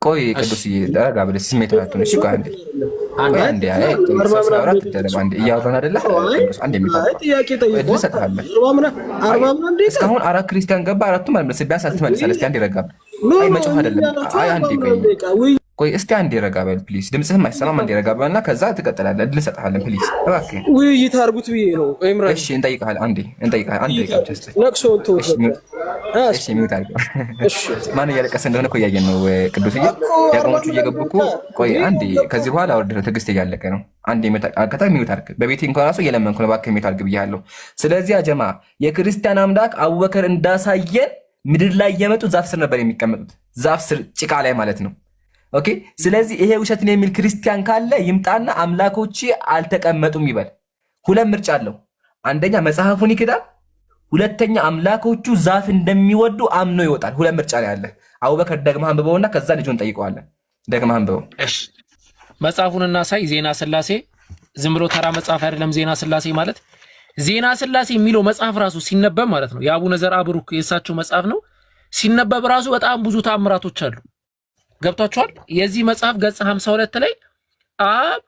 ቆይ ቅዱስ ይደረጋ ብለ ስሜት አትሁን። እሺ ቆይ አንዴ አንዴ አይ ተሰብራራት ተደረባ አንዴ እያወራን አይደለ? አንዴ ጥያቄ ጠይቁ። እስካሁን 4 ክርስቲያን ገባ፣ 4ቱም አልመለሰ። ቢያንስ አልተመለሰ። እስኪ አንዴ ረጋ። አይ መጮህ አይደለም። አይ አንዴ ቆይ ቆይ እስቲ አንዴ ረጋ በል ፕሊዝ። ድምፅህም አይሰማም። አንዴ ረጋ በልና ከዛ ትቀጥላለህ። እድል እንሰጥሃለን ፕሊዝ እባክህ። ውይይት አድርጉት ብዬ ነው ኢምራን። እሺ እንጠይቅሃለን። አንዴ አንዴ ቃልቸስ ለቅሶን ተውት። እሺ ሚውት አድርገው። እሺ ማን እያለቀሰ እንደሆነ እኮ እያየን ነው። ቅዱስዬ ዲያቆኖቹ እየገቡ እኮ ቆይ አንዴ። ከዚህ በኋላ አውርድ። ትዕግስት እያለቀ ነው። አንዴ ሚውት አድርግ። በቤቴ እንኳን ራሱ እየለመንኩ ነው። እባክህ ሚውት አድርግ ብያለሁ። ስለዚህ አጀማ የክርስቲያን አምላክ አቡበከር እንዳሳየን ምድር ላይ እየመጡ ዛፍ ስር ነበር የሚቀመጡት። ዛፍ ስር ጭቃ ላይ ማለት ነው። ኦኬ። ስለዚህ ይሄ ውሸት ነው የሚል ክርስቲያን ካለ ይምጣና አምላኮቼ አልተቀመጡም ይበል። ሁለት ምርጫ አለው። አንደኛ መጽሐፉን ይክዳል፣ ሁለተኛ አምላኮቹ ዛፍ እንደሚወዱ አምኖ ይወጣል። ሁለት ምርጫ ላይ አለ። አቡበከር ደግመህ አንብበውና ከዛ ልጁን ጠይቀዋለን። ደግመህ አንብበው። እሺ መጽሐፉን እናሳይ። ዜና ስላሴ ዝም ብሎ ተራ መጽሐፍ አይደለም። ዜና ስላሴ ማለት ዜና ስላሴ የሚለው መጽሐፍ ራሱ ሲነበብ ማለት ነው የአቡነ ዘርዓ ብሩክ የእሳቸው መጽሐፍ ነው። ሲነበብ ራሱ በጣም ብዙ ተአምራቶች አሉ። ገብቷችኋል? የዚህ መጽሐፍ ገጽ 52 ላይ አብ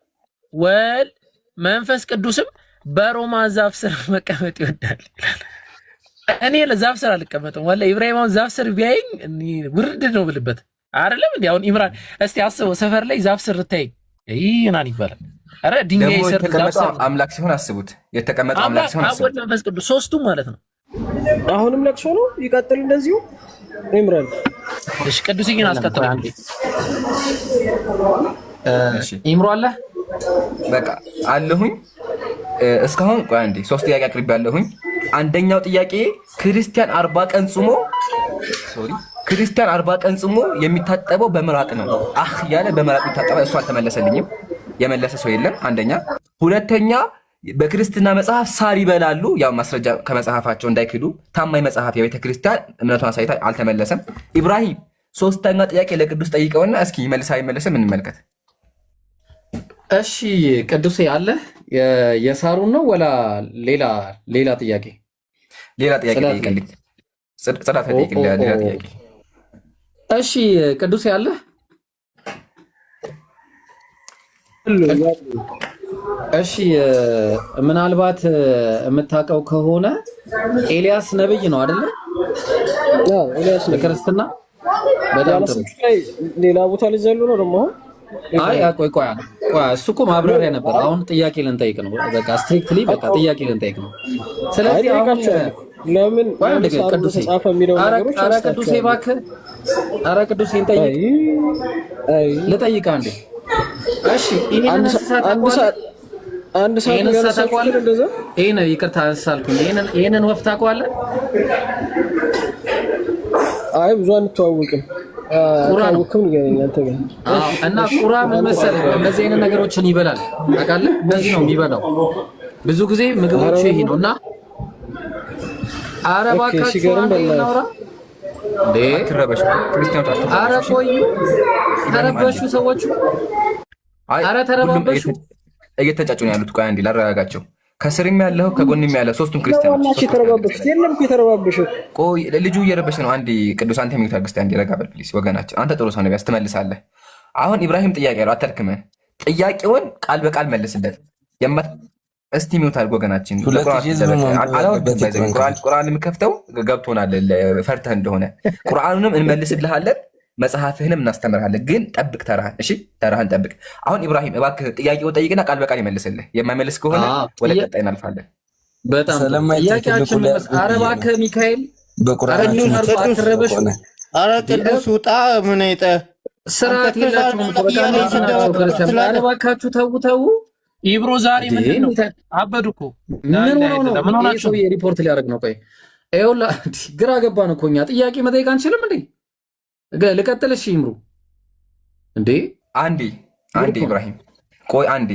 ወልድ መንፈስ ቅዱስም በሮማን ዛፍ ስር መቀመጥ ይወዳል። እኔ ለዛፍ ስር አልቀመጥም። ወላሂ ኢብራሂም ዛፍ ስር ቢያይኝ ውርድ ነው ብልበት አይደለም እንዴ? አሁን ኢምራን እስቲ አስበው፣ ሰፈር ላይ ዛፍ ስር ታይኝ ይናን ይባላል። አረ ድንጋይ ስር የተቀመጠው አምላክ ሲሆን አስቡት። የተቀመጠው አምላክ ሲሆን አስቡት። አብ መንፈስ ቅዱስ ሶስቱም ማለት ነው። አሁንም ለቅሶ ነው። ይቀጥል እንደዚሁ ኢምራን። እሺ ቅዱስ ግን አስከተለ እንዴ? እሺ ኢምሮ አለ በቃ አለሁኝ። እስካሁን ቆይ አንዴ 3 ጥያቄ አቅርቤ ያለሁኝ። አንደኛው ጥያቄ ክርስቲያን 40 ቀን ጾሞ ክርስቲያን 40 ቀን ጾሞ የሚታጠበው በምራቅ ነው። ያለ በምራቅ የሚታጠበው እሱ አልተመለሰልኝም። የመለሰ ሰው የለም። አንደኛ። ሁለተኛ በክርስትና መጽሐፍ ሳር ይበላሉ። ያው ማስረጃ ከመጽሐፋቸው እንዳይክዱ ታማኝ መጽሐፍ የቤተ ክርስቲያን እምነቷን ሳይታ አልተመለሰም። ኢብራሂም ሶስተኛ ጥያቄ ለቅዱስ ጠይቀውና እስኪ ይመልስ አይመልስም እንመልከት። እሺ ቅዱሴ አለ የሳሩን ነው ወላ ሌላ ጥያቄ? ሌላ ጥያቄ ጠይቅልኝ። ጽዳት ጠይቅልኝ። ሌላ ጥያቄ። እሺ ቅዱሴ አለ? እሺ ምናልባት የምታውቀው ከሆነ ኤልያስ ነብይ ነው አይደለ? ኤልያስ ክርስትና በጣም ጥሩ። ሌላ ቦታ ሊዘሉ ነው ደግሞ። አይ ቆይ እሱ እኮ ማብራሪያ ነበር። አሁን ጥያቄ ልንጠይቅ ነው። በቃ ስትሪክትሊ በቃ ጥያቄ ልንጠይቅ ነው። ስለዚህ አሁን ለምን ቅዱሴ ተጻፈ የሚለው ነገሮች ኧረ ቅዱሴ እባክህ፣ ኧረ ቅዱሴ እንጠይቅ ልጠይቅ አንዴ። እሺ ይሄን አንድ ሰዓት እንደዛ ይሄን ይቅርታ አንሳልኩኝ። ይሄንን ወፍ ታውቀዋለህ? አይ ብዙ አንተዋወቅም። ቁራንም ይገኛል አንተ ጋር እና ቁራ ምን መሰለህ እነዚህ አይነት ነገሮችን ይበላል። ታውቃለህ? እንደዚህ ነው የሚበላው ብዙ ጊዜ ምግቦቹ ይሄ ነውና ኧረ እባካችሁ እናውራ እንዴ! አትረበሹ ክርስቲያኖች፣ ኧረ ቆዩ። ተረበሹ ሰዎቹ። ኧረ ተረባበሹ። እየተጫጩ ነው ያሉት። ቆይ አንዴ ላረጋጋቸው። ከስርም ያለው ከጎንም ያለው ሶስቱም ክርስቲያኖች ተረባበሹ። የለም የተረባበሹ። ቆይ ልጁ እየረበሽ ነው። አንዴ ቅዱስ አንተ የሚውት አግስታ አንዴ ረጋ በል ፕሊስ። ወገናችን አንተ ጥሩ ሰው ነው፣ ትመልሳለህ። አሁን ኢብራሂም ጥያቄ ነው፣ አተርክመን ጥያቄውን ቃል በቃል መልስለት። እስቲ ሚውት አድርግ ወገናችን። ቁርአን የምከፍተው ገብቶናል፣ ፈርተህ እንደሆነ ቁርአኑንም እንመልስልሃለን፣ መጽሐፍህንም እናስተምርሃለን። ግን ጠብቅ ተራህን። እሺ ተራህን ጠብቅ። አሁን ኢብራሂም እባክህ ጥያቄውን ጠይቅና ቃል በቃል ይመልስልህ። የማይመልስ ከሆነ ወደ ቀጣይ እናልፋለን። በጣም ጥያቄያችን ኧረ እባክህ ሚካኤል ኧረ ቅዱስ ውጣ። ምን አይጠ ስርዓት የላችሁም። ኧረ እባካችሁ ተው። ኢብሮ ዛሬ ምንድን ነው አበዱ እኮ ምን ሆናችሁ? ሪፖርት ሊያደርግ ነው። ቆይ ይኸውልህ ግራ ገባን እኮ እኛ ጥያቄ መጠየቅ አንችልም እንዴ? ልቀጥል? እሺ ይምሩ እንዴ? አንዴ ኢብራሂም ቆይ አንዴ